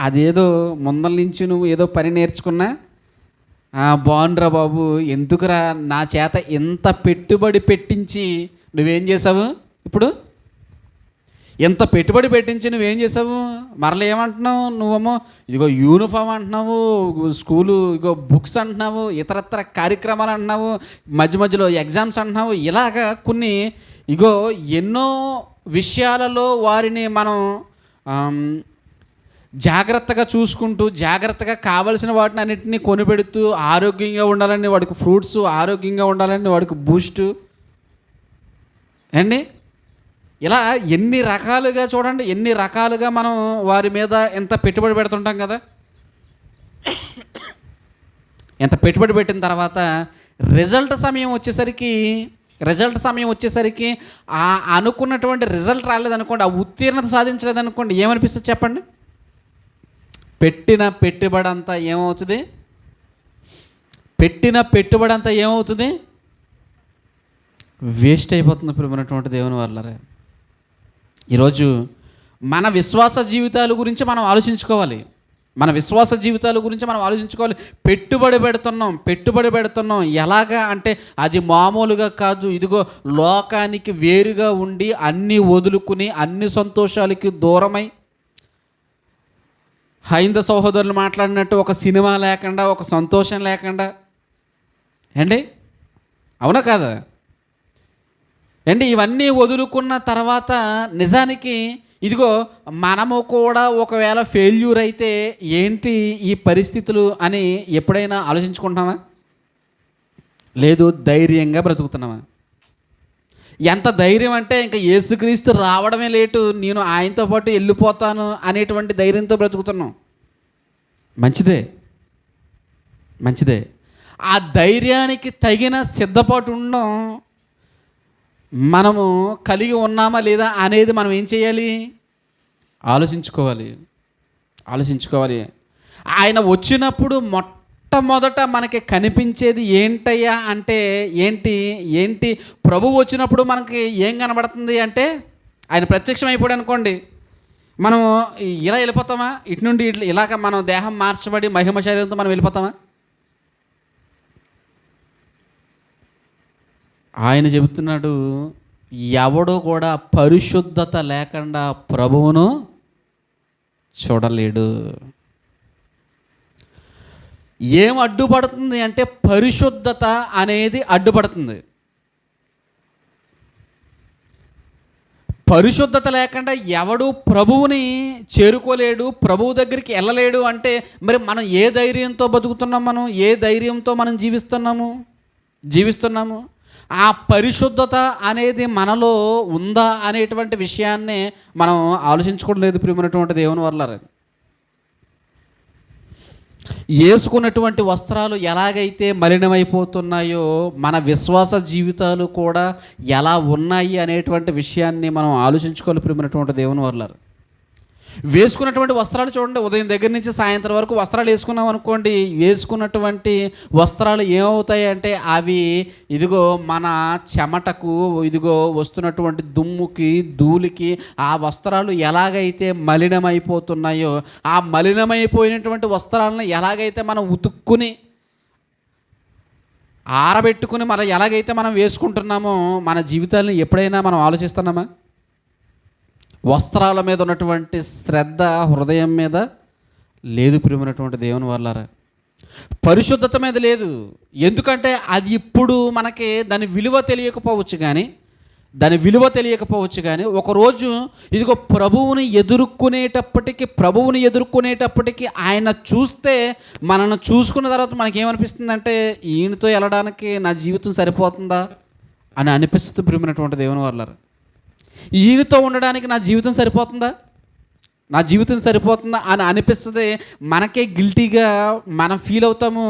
అదేదో ముందల నుంచి నువ్వు ఏదో పని నేర్చుకున్నా బాగుండ్రా బాబు, ఎందుకురా నా చేత ఎంత పెట్టుబడి పెట్టించి నువ్వేం చేసావు, ఇప్పుడు ఎంత పెట్టుబడి పెట్టించి నువ్వేం చేసావు, మరలా ఏమంటున్నావు నువ్వేమో, ఇదిగో యూనిఫామ్ అంటున్నావు, స్కూలు ఇగో బుక్స్ అంటున్నావు, ఇతరత్ర కార్యక్రమాలు అంటున్నావు, మధ్య మధ్యలో ఎగ్జామ్స్ అంటున్నావు. ఇలాగా కొన్ని ఇగో ఎన్నో విషయాలలో వారిని మనం జాగ్రత్తగా చూసుకుంటూ జాగ్రత్తగా కావలసిన వాటిని అన్నింటినీ కొనిపెడుతూ ఆరోగ్యంగా ఉండాలని వాడికి ఫ్రూట్స్, ఆరోగ్యంగా ఉండాలని వాడికి బూస్టు అండి, ఇలా ఎన్ని రకాలుగా చూడండి, ఎన్ని రకాలుగా మనం వారి మీద ఎంత పెట్టుబడి పెడుతుంటాం కదా. ఎంత పెట్టుబడి పెట్టిన తర్వాత రిజల్ట్ సమయం వచ్చేసరికి ఆ అనుకున్నటువంటి రిజల్ట్ రాలేదనుకోండి, ఆ ఉత్తీర్ణత సాధించలేదనుకోండి, ఏమనిపిస్తుంది చెప్పండి? పెట్టిన పెట్టుబడి అంతా ఏమవుతుంది? వేస్ట్ అయిపోతుంది. ప్రియమైనటువంటి దేవుని వల్లరే ఈరోజు మన విశ్వాస జీవితాల గురించి మనం ఆలోచించుకోవాలి. పెట్టుబడి పెడుతున్నాం ఎలాగా అంటే అది మామూలుగా కాదు. ఇదిగో లోకానికి వేరుగా ఉండి అన్నీ వదులుకుని అన్ని సంతోషాలకి దూరమై హైంద సహోదరులు మాట్లాడినట్టు ఒక సినిమా లేకుండా, ఒక సంతోషం లేకుండా ఏండి, అవునా కాదా ఏంటి, ఇవన్నీ వదులుకున్న తర్వాత నిజానికి ఇదిగో మనము కూడా ఒకవేళ ఫెయిల్యూర్ అయితే ఏంటి ఈ పరిస్థితులు అని ఎప్పుడైనా ఆలోచించుకుంటున్నామా? లేదు, ధైర్యంగా బ్రతుకుతున్నామా? ఎంత ధైర్యం అంటే ఇంకా యేసుక్రీస్తు రావడమే లేటు, నేను ఆయనతో పాటు వెళ్ళిపోతాను అనేటువంటి ధైర్యంతో బ్రతుకుతున్నాం. మంచిదే. ఆ ధైర్యానికి తగిన సిద్ధపాటు ఉండడం మనము కలిగి ఉన్నామా లేదా అనేది మనం ఏం చేయాలి? ఆలోచించుకోవాలి. ఆయన వచ్చినప్పుడు మొట్టమొదట మనకి కనిపించేది ఏంటయ్యా అంటే ఏంటి ప్రభువు వచ్చినప్పుడు మనకి ఏం కనబడుతుంది అంటే, ఆయన ప్రత్యక్షం అయిపోయాడు అనుకోండి, మనం ఇలా వెళ్ళిపోతామా? ఇటు నుండి ఇలాగ మనం దేహం మార్చబడి మహిమ శరీరంతో మనం వెళ్ళిపోతామా? ఆయన చెబుతున్నాడు, ఎవడో కూడా పరిశుద్ధత లేకుండా ప్రభువును చూడలేడు. ఏం అడ్డుపడుతుంది అంటే పరిశుద్ధత అనేది అడ్డుపడుతుంది. పరిశుద్ధత లేకుండా ఎవడు ప్రభువుని చేరుకోలేడు, ప్రభువు దగ్గరికి వెళ్ళలేడు. అంటే మరి మనం ఏ ధైర్యంతో బతుకుతున్నాం, మనం ఏ ధైర్యంతో మనం జీవిస్తున్నాము? ఆ పరిశుద్ధత అనేది మనలో ఉందా అనేటువంటి విషయాన్నే మనం ఆలోచించుకోవడం లేదు. ప్రియమైనటువంటి దేవుని వల్ల వేసుకున్నటువంటి వస్త్రాలు ఎలాగైతే మలినమైపోతున్నాయో మన విశ్వాస జీవితాలు కూడా ఎలా ఉన్నాయి అనేటువంటి విషయాన్ని మనం ఆలోచించుకోవాలి. ప్రియమైనటువంటి దేవుని వల్ల వేసుకున్నటువంటి వస్త్రాలు చూడండి, ఉదయం దగ్గర నుంచి సాయంత్రం వరకు వస్త్రాలు వేసుకున్నాం అనుకోండి, వేసుకున్నటువంటి వస్త్రాలు ఏమవుతాయి అంటే అవి ఇదిగో మన చెమటకు, ఇదిగో వస్తున్నటువంటి దుమ్ముకి, ధూళికి ఆ వస్త్రాలు ఎలాగైతే మలినమైపోతున్నాయో, ఆ మలినమైపోయినటువంటి వస్త్రాలను ఎలాగైతే మనం ఉతుక్కుని ఆరబెట్టుకుని మనం ఎలాగైతే మనం వేసుకుంటున్నామో, మన జీవితాలను ఎప్పుడైనా మనం ఆలోచిస్తున్నామా? వస్త్రాల మీద ఉన్నటువంటి శ్రద్ధ హృదయం మీద లేదు ప్రియమైనటువంటి దేవుని వాళ్ళారా. పరిశుద్ధత మీద లేదు. ఎందుకంటే అది ఇప్పుడు మనకి దాని విలువ తెలియకపోవచ్చు కానీ ఒకరోజు ఇదిగో ప్రభువుని ఎదుర్కొనేటప్పటికీ ఆయన చూస్తే, మనల్ని చూసుకున్న తర్వాత మనకేమనిపిస్తుందంటే ఈయనతో వెళ్ళడానికి నా జీవితం సరిపోతుందా అని అనిపిస్తుంది ప్రియమైనటువంటి దేవుని వాళ్ళారా. ఈయనతో ఉండడానికి నా జీవితం సరిపోతుందా అని అనిపిస్తుంది. మనకే గిల్టీగా మనం ఫీల్ అవుతాము.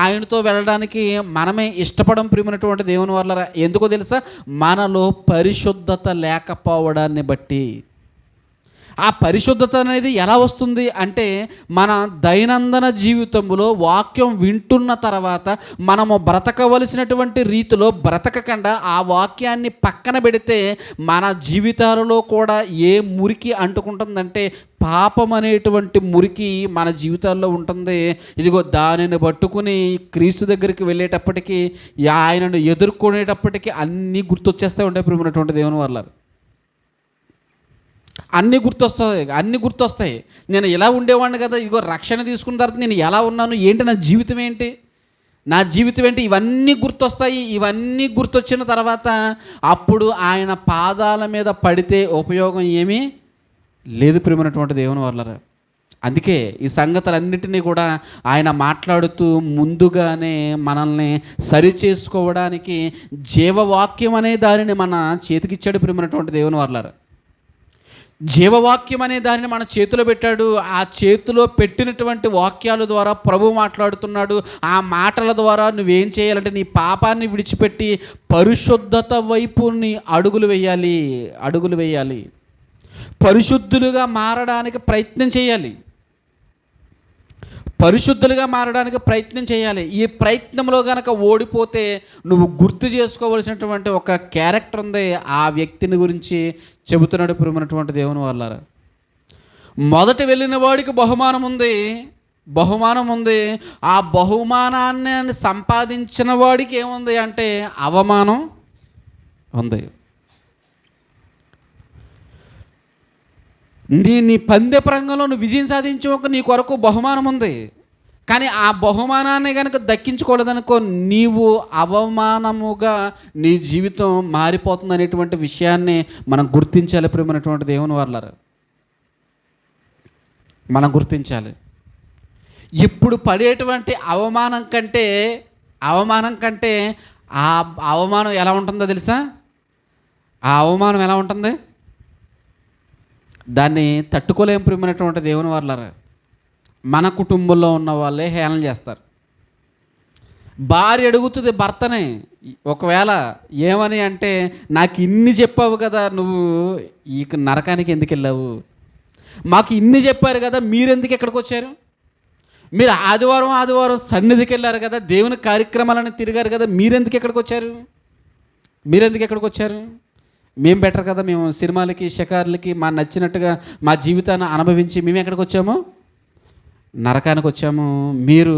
ఆయనతో వెళ్ళడానికి మనమే ఇష్టపడం ప్రియమైనటువంటి దేవుని వాళ్ళారా. ఎందుకో తెలుసా? మనలో పరిశుద్ధత లేకపోవడాన్ని బట్టి. ఆ పరిశుద్ధత అనేది ఎలా వస్తుంది అంటే, మన దైనందిన జీవితంలో వాక్యం వింటున్న తర్వాత మనము బ్రతకవలసినటువంటి రీతిలో బ్రతకకుండా ఆ వాక్యాన్ని పక్కన పెడితే మన జీవితాలలో కూడా ఏ మురికి అంటుకుంటుందంటే, పాపం అనేటువంటి మురికి మన జీవితాల్లో ఉంటుంది. ఇదిగో దానిని పట్టుకుని క్రీస్తు దగ్గరికి వెళ్ళేటప్పటికీ, ఆయనను ఎదుర్కొనేటప్పటికీ అన్నీ గుర్తొచ్చేస్తూ ఉంటాయి ప్రియమైనటువంటి దేవుని వల్ల. అన్నీ గుర్తొస్తాయి. నేను ఎలా ఉండేవాడిని కదా, ఇదిగో రక్షణ తీసుకున్న తర్వాత నేను ఎలా ఉన్నాను, ఏంటి నా జీవితం ఏంటి, ఇవన్నీ గుర్తొస్తాయి. ఇవన్నీ గుర్తొచ్చిన తర్వాత అప్పుడు ఆయన పాదాల మీద పడితే ఉపయోగం ఏమీ లేదు ప్రియమైనటువంటి దేవుని వాళ్ళరా. అందుకే ఈ సంగతులన్నిటినీ కూడా ఆయన మాట్లాడుతూ ముందుగానే మనల్ని సరిచేసుకోవడానికి జీవవాక్యం అనే దానిని మన చేతికిచ్చాడు ప్రియమైనటువంటి దేవుని వాళ్ళరా. జీవవాక్యం అనే దానిని మన చేతిలో పెట్టాడు. ఆ చేతిలో పెట్టినటువంటి వాక్యాల ద్వారా ప్రభు మాట్లాడుతున్నాడు. ఆ మాటల ద్వారా నువ్వేం చేయాలంటే నీ పాపాన్ని విడిచిపెట్టి పరిశుద్ధత వైపు నీ అడుగులు వేయాలి. పరిశుద్ధులుగా మారడానికి ప్రయత్నం చేయాలి. ఈ ప్రయత్నంలో కనుక ఓడిపోతే నువ్వు గుర్తు చేసుకోవలసినటువంటి ఒక క్యారెక్టర్ ఉంది. ఆ వ్యక్తిని గురించి చెబుతున్నాడు ప్రియమైనటువంటి దేవుని వాళ్ళారా. మొదట వెళ్ళిన వాడికి బహుమానం ఉంది. ఆ బహుమానాన్ని సంపాదించిన వాడికి ఏముంది అంటే అవమానం ఉంది. నీ పందె పరంగంలో నువ్వు విజయం సాధించక నీ కొరకు బహుమానం ఉంది. కానీ ఆ బహుమానాన్ని కనుక దక్కించుకోలేదనుకో, నీవు అవమానముగా నీ జీవితం మారిపోతుంది అనేటువంటి విషయాన్ని మనం గుర్తించాలి ప్రియమైనటువంటి దేవుని వాళ్ళారా. మనం గుర్తించాలి. ఇప్పుడు పడేటువంటి అవమానం కంటే ఆ అవమానం ఎలా ఉంటుందో తెలుసా? ఆ అవమానం ఎలా ఉంటుంది, దాన్ని తట్టుకోలేం ప్రియమైనటువంటి దేవుని వాళ్ళారా. మన కుటుంబంలో ఉన్న వాళ్ళే హేళన చేస్తారు. భార్య అడుగుతుంది భర్తనే ఒకవేళ ఏమని అంటే, నాకు ఇన్ని చెప్పావు కదా, నువ్వు ఈ నరకానికి ఎందుకు వెళ్ళావు, మాకు ఇన్ని చెప్పారు కదా, మీరెందుకు ఎక్కడికి వచ్చారు, మీరు ఆదివారం సన్నిధికి వెళ్ళారు కదా, దేవుని కార్యక్రమాలను తిరిగారు కదా, మీరెందుకు ఎక్కడికి వచ్చారు, మేము బెటర్ కదా, మేము సినిమాలకి షికార్లకి మా నచ్చినట్టుగా మా జీవితాన్ని అనుభవించి మేము ఎక్కడికి వచ్చాము, నరకానికి వచ్చాము. మీరు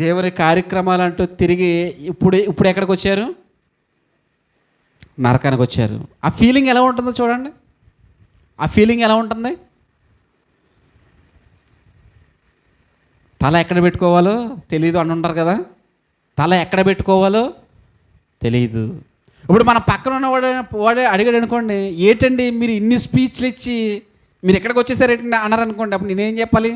దేవుని కార్యక్రమాలంటూ తిరిగి ఇప్పుడు ఎక్కడికి వచ్చారు, నరకానికి వచ్చారు. ఆ ఫీలింగ్ ఎలా ఉంటుందో చూడండి. ఆ ఫీలింగ్ ఎలా ఉంటుంది? తల ఎక్కడ పెట్టుకోవాలో తెలియదు అని ఉంటారు కదా, తల ఎక్కడ పెట్టుకోవాలో తెలియదు. ఇప్పుడు మన పక్కన ఉన్న వాడే అడిగాడు అనుకోండి, ఏంటండి మీరు ఇన్ని స్పీచ్లు ఇచ్చి మీరు ఎక్కడికి వచ్చేసారేంటండి అన్నారు అనుకోండి, అప్పుడు నేనేం చెప్పాలి?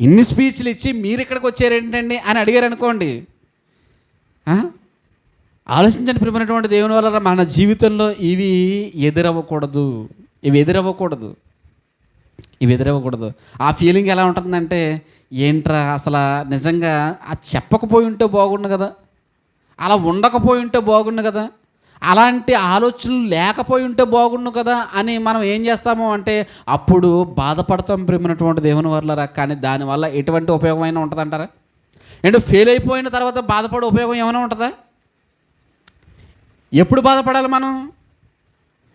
ఇన్ని స్పీచ్లు ఇచ్చి మీరు ఇక్కడికి వచ్చారేంటండి అని అడిగారు అనుకోండి. ఆలోచించండి ప్రియమైనటువంటి దేవుని వల్ల మన జీవితంలో ఇవి ఎదురవ్వకూడదు. ఆ ఫీలింగ్ ఎలా ఉంటుందంటే, ఏంట్రా అసలు నిజంగా అది చెప్పకపోయి ఉంటే బాగుండు కదా, అలా ఉండకపోయి ఉంటే బాగుండు కదా, అలాంటి ఆలోచనలు లేకపోయి ఉంటే బాగుండు కదా అని మనం ఏం చేస్తాము అంటే అప్పుడు బాధపడతాం ప్రేమైనటువంటి దేవుని వల్ల. కానీ దానివల్ల ఎటువంటి ఉపయోగమైనా ఉంటుందంటారా? అంటే ఫెయిల్ అయిపోయిన తర్వాత బాధపడే ఉపయోగం ఏమైనా ఉంటుందా? ఎప్పుడు బాధపడాలి మనం?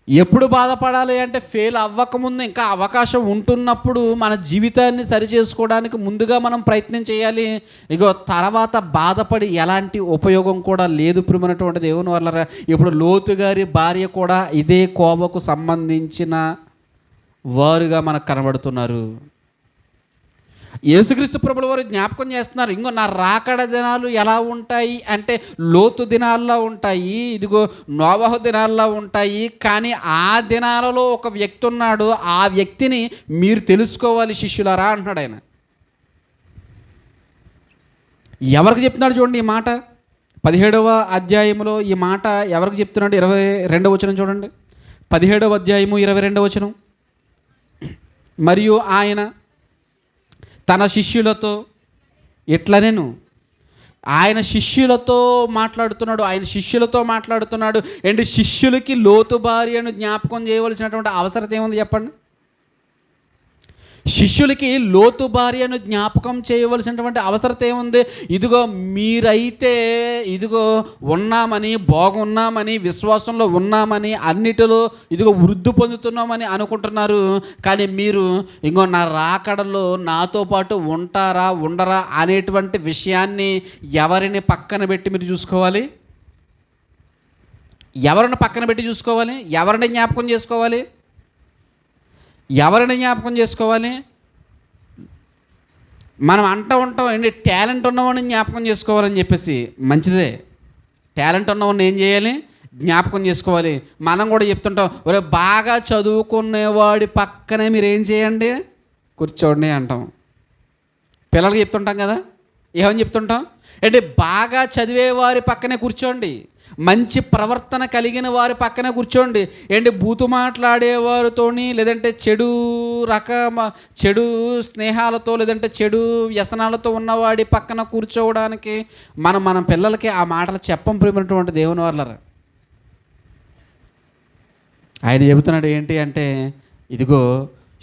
ఎప్పుడు బాధపడాలి అంటే ఫెయిల్ అవ్వకముందు, ఇంకా అవకాశం ఉంటున్నప్పుడు మన జీవితాన్ని సరిచేసుకోవడానికి ముందుగా మనం ప్రయత్నం చేయాలి. ఇగో తర్వాత బాధపడి ఎలాంటి ఉపయోగం కూడా లేదు ప్రియమైనటువంటి దేవుని వల్ల. ఇప్పుడు లోతు గారి భార్య కూడా ఇదే కోవకు సంబంధించిన వారుగా మనకు కనబడుతున్నారు. యేసుక్రీస్తు ప్రభుల వారు జ్ఞాపకం చేస్తున్నారు, ఇంకో నా రాకడ దినాలు ఎలా ఉంటాయి అంటే లోతు దినాల్లో ఉంటాయి, ఇదిగో నోవహు దినాల్లో ఉంటాయి. కానీ ఆ దినాలలో ఒక వ్యక్తి ఉన్నాడు, ఆ వ్యక్తిని మీరు తెలుసుకోవాలి శిష్యులారా అంటున్నాడు ఆయన. ఎవరికి చెప్తున్నాడు చూడండి ఈ మాట. 17వ అధ్యాయంలో ఈ మాట ఎవరికి చెప్తున్నాడు? 22వ వచనం చూడండి. 17వ అధ్యాయము 22వ వచనం. మరియు ఆయన తన శిష్యులతో ఇట్లనేను, ఆయన శిష్యులతో మాట్లాడుతున్నాడు. ఏంటి? శిష్యులకి లోతు భార్యను జ్ఞాపకం చేయవలసినటువంటి అవసరం ఏముంది చెప్పండి? శిష్యులకి లోతు భార్యను జ్ఞాపకం చేయవలసినటువంటి అవసరం ఏముంది? ఇదిగో మీరైతే ఇదిగో ఉన్నామని, బాగున్నామని, విశ్వాసంలో ఉన్నామని, అన్నిటిలో ఇదిగో వృద్ధి పొందుతున్నామని అనుకుంటున్నారు. కానీ మీరు ఇంకో నా రాకడలో నాతో పాటు ఉంటారా ఉండరా అనేటువంటి విషయాన్ని ఎవరిని పక్కన పెట్టి మీరు చూసుకోవాలి? ఎవరిని పక్కన పెట్టి చూసుకోవాలి? ఎవరిని జ్ఞాపకం చేసుకోవాలి? ఎవరిని జ్ఞాపకం చేసుకోవాలి? మనం ఉంటాం ఏంటి, టాలెంట్ ఉన్నవాడిని జ్ఞాపకం చేసుకోవాలని చెప్పేసి. మంచిదే, టాలెంట్ ఉన్నవాడిని ఏం చేయాలి? జ్ఞాపకం చేసుకోవాలి. మనం కూడా చెప్తుంటాం, ఒరే బాగా చదువుకునేవాడి పక్కనే మీరు ఏం చేయండి, కూర్చోండి అంటాం. పిల్లలకి చెప్తుంటాం కదా, ఏమని చెప్తుంటాం అంటే బాగా చదివేవారి పక్కనే కూర్చోండి, మంచి ప్రవర్తన కలిగిన వారి పక్కనే కూర్చోండి. ఏంటి? బూతు మాట్లాడేవారితోని, లేదంటే చెడు స్నేహాలతో, లేదంటే చెడు వ్యసనాలతో ఉన్నవాడి పక్కన కూర్చోవడానికి మన పిల్లలకి ఆ మాటలు చెప్పం ప్రేమైనటువంటి దేవుని వాళ్ళ. ఆయన చెబుతున్నాడు ఏంటి అంటే, ఇదిగో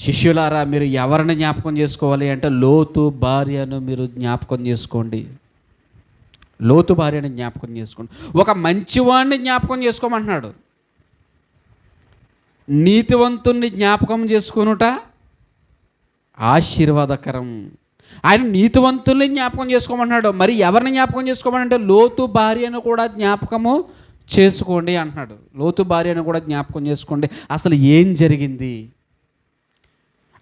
శిష్యులారా మీరు ఎవరిని జ్ఞాపకం చేసుకోవాలి అంటే లోతు భార్యను మీరు జ్ఞాపకం చేసుకోండి. లోతు భార్యని జ్ఞాపకం చేసుకోండి. ఒక మంచివాడిని జ్ఞాపకం చేసుకోమంటున్నాడు. నీతివంతుణ్ణి జ్ఞాపకం చేసుకునుట ఆశీర్వాదకరం. ఆయన నీతివంతుల్ని జ్ఞాపకం చేసుకోమంటున్నాడు. మరి ఎవరిని జ్ఞాపకం చేసుకోమనంటే లోతు భార్యను కూడా జ్ఞాపకము చేసుకోండి అంటున్నాడు. లోతు భార్యను కూడా జ్ఞాపకం చేసుకోండి. అసలు ఏం జరిగింది,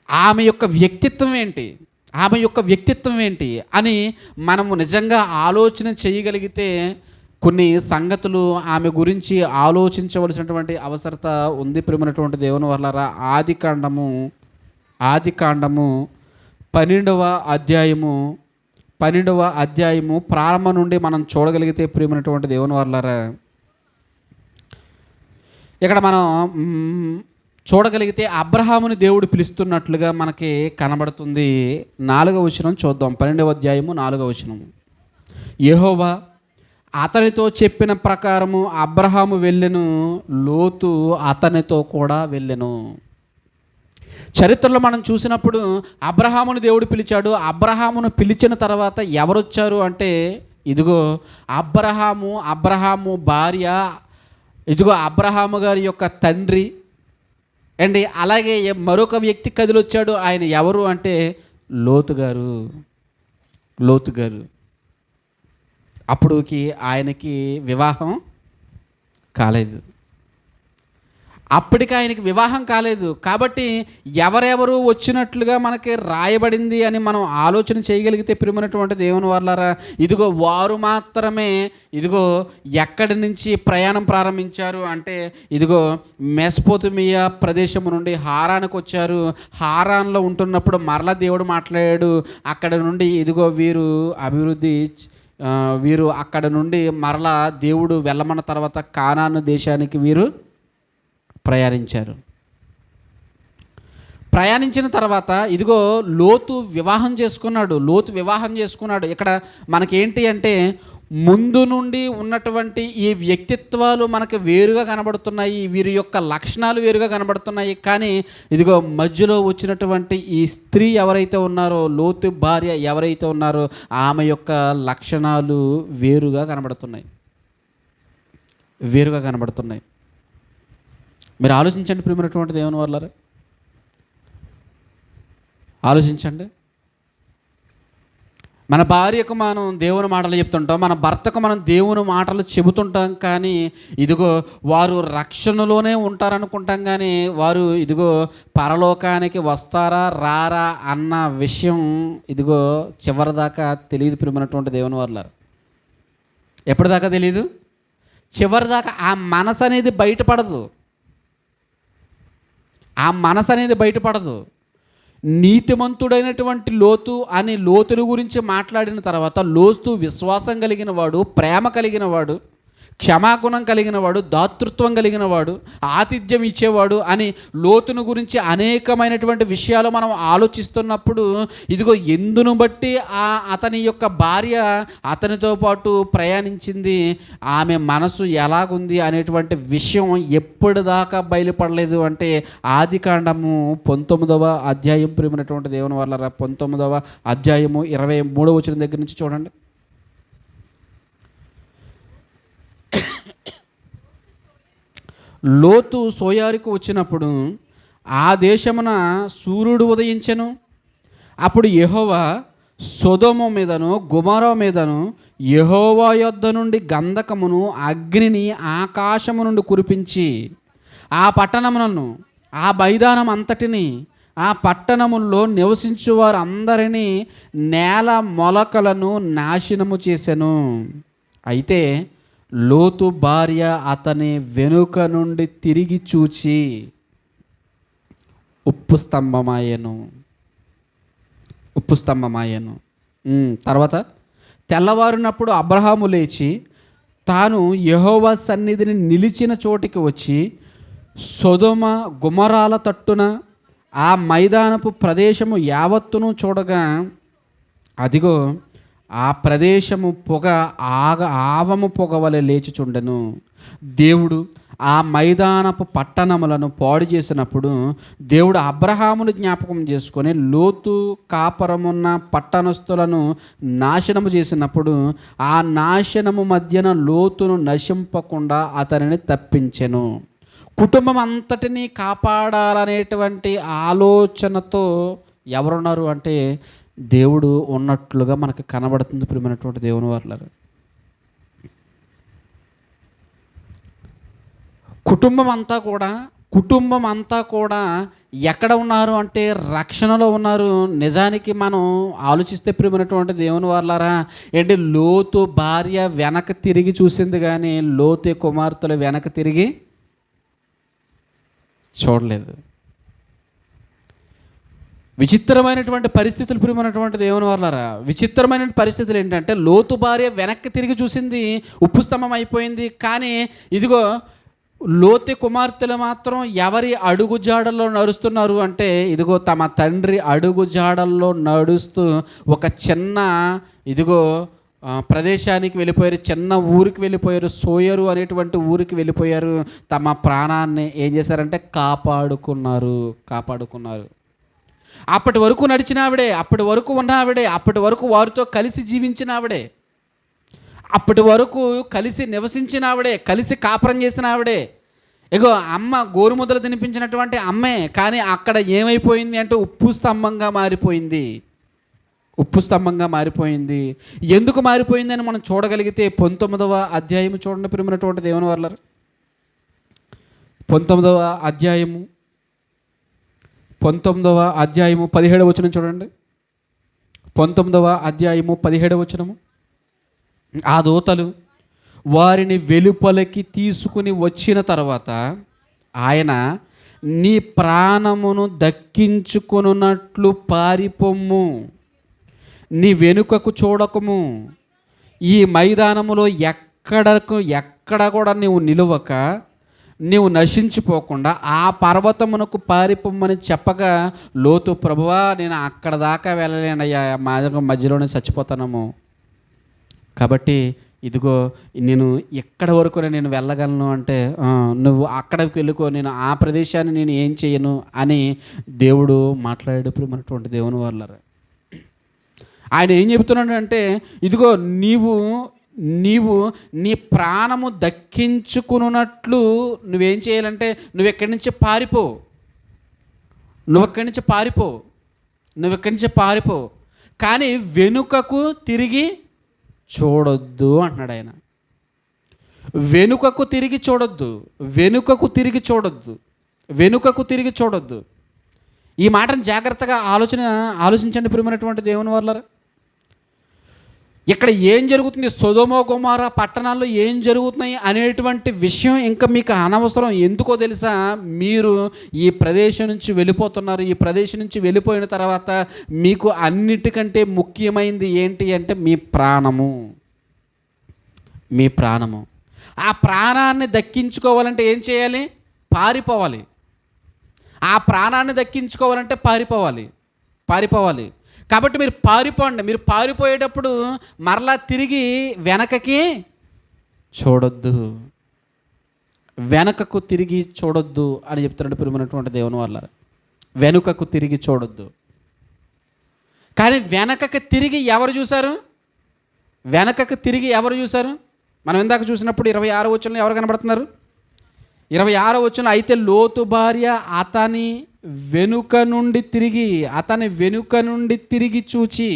ఆమె యొక్క వ్యక్తిత్వం ఏంటి అని మనము నిజంగా ఆలోచన చేయగలిగితే కొన్ని సంగతులు ఆమె గురించి ఆలోచించవలసినటువంటి అవసరత ఉంది ప్రేమైనటువంటి దేవుని వల్ల. ఆది కాండము 12వ అధ్యాయము ప్రారంభం నుండి మనం చూడగలిగితే ప్రేమైనటువంటి దేవుని వల్ల ఇక్కడ మనం చూడగలిగితే అబ్రహాముని దేవుడు పిలుస్తున్నట్లుగా మనకి కనబడుతుంది. 4వ వచనం చూద్దాం. 12వ అధ్యాయము 4వ వచనము. యెహోవా అతనితో చెప్పిన ప్రకారము అబ్రహాము వెళ్ళెను, లోతు అతనితో కూడా వెళ్ళెను. చరిత్రలో మనం చూసినప్పుడు అబ్రహాముని దేవుడు పిలిచాడు. అబ్రహామును పిలిచిన తర్వాత ఎవరొచ్చారు అంటే ఇదిగో అబ్రహాము భార్య, ఇదిగో అబ్రహాము గారి యొక్క తండ్రి అండి. అలాగే మరొక వ్యక్తి కదిలొచ్చాడు. ఆయన ఎవరు అంటే లోతు గారు. అప్పుడుకి ఆయనకి వివాహం కాలేదు. అప్పటికి ఆయనకి వివాహం కాలేదు. కాబట్టి ఎవరెవరు వచ్చినట్లుగా మనకి రాయబడింది అని మనం ఆలోచన చేయగలిగితే ప్రియమైనటువంటి దేవుని వాళ్ళారా, ఇదిగో వారు మాత్రమే ఇదిగో ఎక్కడి నుంచి ప్రయాణం ప్రారంభించారు అంటే ఇదిగో మెసొపొతేమియా ప్రదేశం నుండి హారానికి వచ్చారు. హారాన్లో ఉంటున్నప్పుడు మరలా దేవుడు మాట్లాడాడు. అక్కడ నుండి ఇదిగో వీరు అక్కడ నుండి మరలా దేవుడు వెళ్ళమన్న తర్వాత కానాను దేశానికి వీరు ప్రయాణించిన తర్వాత ఇదిగో లోతు వివాహం చేసుకున్నాడు. ఇక్కడ మనకేంటి అంటే ముందు నుండి ఉన్నటువంటి ఈ వ్యక్తిత్వాలు మనకు వేరుగా కనబడుతున్నాయి, వీరి యొక్క లక్షణాలు వేరుగా కనబడుతున్నాయి. కానీ ఇదిగో మధ్యలో వచ్చినటువంటి ఈ స్త్రీ ఎవరైతే ఉన్నారో, లోతు భార్య ఎవరైతే ఉన్నారో, ఆమె యొక్క లక్షణాలు వేరుగా కనబడుతున్నాయి, వేరుగా కనబడుతున్నాయి. మీరు ఆలోచించండి ప్రియమైనటువంటి దేవుని వాళ్ళారా, ఆలోచించండి. మన భార్యకు మనం దేవుని మాటలు చెప్తుంటాం, మన భర్తకు మనం దేవుని మాటలు చెబుతుంటాం. కానీ ఇదిగో వారు రక్షణలోనే ఉంటారనుకుంటాం, కానీ వారు ఇదిగో పరలోకానికి వస్తారా రారా అన్న విషయం ఇదిగో చివరిదాకా తెలియదు ప్రియమైనటువంటి దేవుని వాళ్ళారు. ఎప్పటిదాకా తెలియదు? చివరిదాకా ఆ మనసు అనేది బయటపడదు, ఆ మనసు అనేది బయటపడదు. నీతిమంతుడైనటువంటి లోతు అని లోతుని గురించి మాట్లాడిన తర్వాత, లోతు విశ్వాసం కలిగిన వాడు, ప్రేమ కలిగిన వాడు, క్షమాగుణం కలిగిన వాడు, దాతృత్వం కలిగిన వాడు, ఆతిథ్యం ఇచ్చేవాడు అని లోతును గురించి అనేకమైనటువంటి విషయాలు మనం ఆలోచిస్తున్నప్పుడు, ఇదిగో ఎందును బట్టి అతని యొక్క భార్య అతనితో పాటు ప్రయాణించింది, ఆమె మనసు ఎలాగుంది అనేటువంటి విషయం ఎప్పటిదాకా బయలుపడలేదు అంటే ఆదికాండము 19వ అధ్యాయం ప్రియమైనటువంటి దేవుని వాళ్ళ 19వ అధ్యాయము 23వ వచనం దగ్గర నుంచి చూడండి. లోతు సోయారుకు వచ్చినప్పుడు ఆ దేశమున సూర్యుడు ఉదయించెను. అప్పుడు యెహోవా సొదొమ మీదను గొమొర్రా మీదను యెహోవా యొద్ద నుండి గంధకమును అగ్నిని ఆకాశము నుండి కురిపించి ఆ పట్టణములను, ఆ మైదానం అంతటిని, ఆ పట్టణముల్లో నివసించు వారందరినీ, నేల మొలకలను నాశనము చేసెను. అయితే లోతు భార్య అతని వెనుక నుండి తిరిగి చూచి ఉప్పు స్తంభమాయెను. తర్వాత తెల్లవారినప్పుడు అబ్రహాము లేచి తాను యెహోవా సన్నిధిని నిలిచిన చోటికి వచ్చి సొదొమ గొమొర్రాల తట్టున ఆ మైదానపు ప్రదేశము యావత్తును చూడగా, అదిగో ఆ ప్రదేశము పొగ ఆవము పొగ వలె లేచుచుండెను. దేవుడు ఆ మైదానపు పట్టణములను పాడు చేసినప్పుడు దేవుడు అబ్రహామును జ్ఞాపకం చేసుకొని లోతు కాపురమున్న పట్టణస్థులను నాశనము చేసినప్పుడు ఆ నాశనము మధ్యన లోతును నశింపకుండా అతనిని తప్పించెను. కుటుంబం అంతటినీ కాపాడాలనేటువంటి ఆలోచనతో ఎవరున్నారు అంటే దేవుడు ఉన్నట్లుగా మనకు కనబడుతుంది ప్రియమైనటువంటి దేవుని వాళ్ళారు. కుటుంబం అంతా కూడా ఎక్కడ ఉన్నారు అంటే రక్షణలో ఉన్నారు. నిజానికి మనం ఆలోచిస్తే ప్రియమైనటువంటి దేవుని వాళ్ళారా, ఏంటి లోతు భార్య వెనక తిరిగి చూసింది కానీ లోతు కుమార్తెలు వెనక తిరిగి చూడలేదు. విచిత్రమైనటువంటి పరిస్థితులు ప్రియమైనటువంటి దేవుని వాళ్ళారా, విచిత్రమైన పరిస్థితులు ఏంటంటే లోతు భార్య వెనక్కి తిరిగి చూసింది, ఉప్పు స్తంభం అయిపోయింది. కానీ ఇదిగో లోతు కుమార్తెలు మాత్రం ఎవరి అడుగు జాడల్లో నడుస్తున్నారు అంటే ఇదిగో తమ తండ్రి అడుగు జాడల్లో నడుస్తూ ఒక చిన్న ఇదిగో ప్రదేశానికి వెళ్ళిపోయారు, చిన్న ఊరికి వెళ్ళిపోయారు, సోయరు అనేటువంటి ఊరికి వెళ్ళిపోయారు. తమ ప్రాణాన్ని ఏం చేశారంటే కాపాడుకున్నారు. అప్పటి వరకు నడిచిన ఆవిడే, అప్పటి వరకు ఉన్న ఆవిడే, అప్పటి వరకు వారితో కలిసి జీవించిన ఆవిడే, అప్పటి వరకు కలిసి నివసించిన ఆవిడే, కలిసి కాపురం చేసిన ఆవిడే. ఇగో అమ్మ గోరుముద్దలు తినిపించినటువంటి అమ్మే, కానీ అక్కడ ఏమైపోయింది అంటే ఉప్పు స్తంభంగా మారిపోయింది. ఎందుకు మారిపోయింది అని మనం చూడగలిగితే 19వ అధ్యాయము చూడండి ప్రియమైనటువంటి దేవుని వాళ్ళారు. 19వ అధ్యాయము 17వ వచనం చూడండి. 19వ అధ్యాయము 17వ వచనము. ఆ దూతలు వారిని వెలుపలికి తీసుకుని వచ్చిన తర్వాత ఆయన, నీ ప్రాణమును దక్కించుకొనున్నట్లు పారిపొమ్ము, నీ వెనుకకు చూడకము, ఈ మైదానములో ఎక్కడ కూడా నీవు నిలువక నీవు నశించిపోకుండా ఆ పర్వతమునకు పారిపోమ్మని చెప్పగా లోతు, ప్రభువా నేను అక్కడ దాకా వెళ్ళలేనయ్యా, మధ్యలోనే చచ్చిపోతానము, కాబట్టి ఇదిగో నేను ఎక్కడి వరకు నేను వెళ్ళగలను అంటే నువ్వు అక్కడికి వెళ్ళుకో, నేను ఆ ప్రదేశాన్ని నేను ఏం చేయను అని దేవుడు మాట్లాడేటప్పుడు మనటువంటి దేవుని వాళ్ళారు. ఆయన ఏం చెబుతున్నాడు అంటే ఇదిగో నీవు నీ ప్రాణము దక్కించుకున్నట్లు నువ్వేం చేయాలంటే నువ్వు ఎక్కడి నుంచి పారిపో, నువ్వు ఎక్కడి నుంచి పారిపో కానీ వెనుకకు తిరిగి చూడొద్దు అంటున్నాడు ఆయన. వెనుకకు తిరిగి చూడొద్దు. ఈ మాటను జాగ్రత్తగా ఆలోచించండి ప్రియమైనటువంటి దేవుని వాళ్ళారా. ఇక్కడ ఏం జరుగుతుంది, సొదొమ గొమొర్రా పట్టణాల్లో ఏం జరుగుతున్నాయి అనేటువంటి విషయం ఇంకా మీకు అనవసరం. ఎందుకో తెలుసా, మీరు ఈ ప్రదేశం నుంచి వెళ్ళిపోతున్నారు. ఈ ప్రదేశం నుంచి వెళ్ళిపోయిన తర్వాత మీకు అన్నిటికంటే ముఖ్యమైనది ఏంటి అంటే మీ ప్రాణము. ఆ ప్రాణాన్ని దక్కించుకోవాలంటే ఏం చేయాలి? పారిపోవాలి. ఆ ప్రాణాన్ని దక్కించుకోవాలంటే పారిపోవాలి. కాబట్టి మీరు పారిపోండి. మీరు పారిపోయేటప్పుడు మరలా తిరిగి వెనకకి చూడొద్దు అని చెప్తున్నాడు ప్రియమైనటువంటి దేవుని వాళ్ళారా. వెనుకకు తిరిగి చూడొద్దు. కానీ వెనకకు తిరిగి ఎవరు చూశారు? మనం ఇందాక చూసినప్పుడు 26వ వచనంలో ఎవరు కనబడుతున్నారు? 26వ వచనం, అయితే లోతు భార్య అతని వెనుక నుండి తిరిగి చూచి,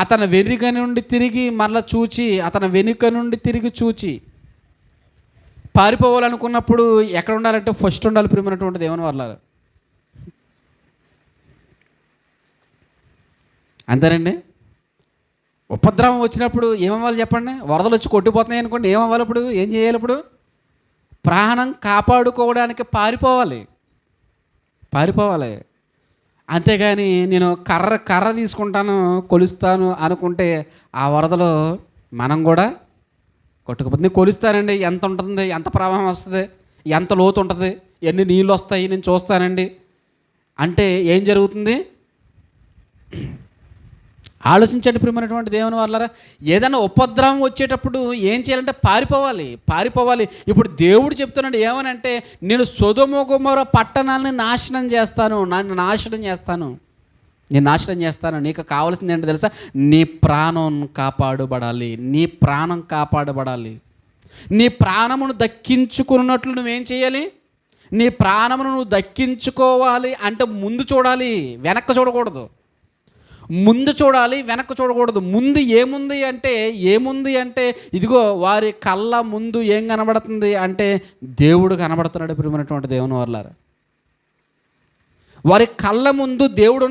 అతని వెనుక నుండి తిరిగి మరలా చూచి, అతని వెనుక నుండి తిరిగి చూచి. పారిపోవాలనుకున్నప్పుడు ఎక్కడ ఉండాలంటే ఫస్ట్ ఉండాలి ప్రియమైనటువంటి దేవుని వాళ్ళారా. అంతేనండి. ఉపద్రవం వచ్చినప్పుడు ఏమవ్వాలి చెప్పండి? వరదలు వచ్చి కొట్టిపోతున్నాయి అనుకోండి, ఏమవ్వాలి? అప్పుడు ఏం చేయాలి? ఇప్పుడు ప్రాణం కాపాడుకోవడానికి పారిపోవాలి. అంతేగాని నేను కర్ర తీసుకుంటాను, కొలుస్తాను అనుకుంటే ఆ వరదలో మనం కూడా కొట్టుకుపోతుంది. కొలుస్తానండి, ఎంత ఉంటుంది, ఎంత ప్రవాహం వస్తుంది, ఎంత లోతు ఉంటుంది, ఎన్ని నీళ్ళు వస్తాయి నేను చూస్తానండి అంటే ఏం జరుగుతుంది? ఆలోచించండి ప్రియమైనటువంటి దేవుని వాళ్ళారా. ఏదైనా ఉపద్రవం వచ్చేటప్పుడు ఏం చేయాలంటే పారిపోవాలి. ఇప్పుడు దేవుడు చెప్తున్నాడు ఏమనంటే, నేను సొదొమ గొమొర్రా పట్టణాలని నాశనం చేస్తాను. నీకు కావాల్సింది ఏంటో తెలుసా? నీ ప్రాణం కాపాడబడాలి. నీ ప్రాణమును దక్కించుకున్నట్లు నువ్వేం చేయాలి? నీ ప్రాణమును నువ్వు దక్కించుకోవాలి అంటే ముందు చూడాలి, వెనక్కి చూడకూడదు. ముందు చూడాలి, వెనక్కి చూడకూడదు. ముందు ఏముంది అంటే ఇదిగో వారి కళ్ళ ముందు ఏం కనబడుతుంది అంటే దేవుడు కనబడుతున్నాడు ప్రియమైనటువంటి దేవుని వాళ్ళారా. వారి కళ్ళ ముందు దేవుడు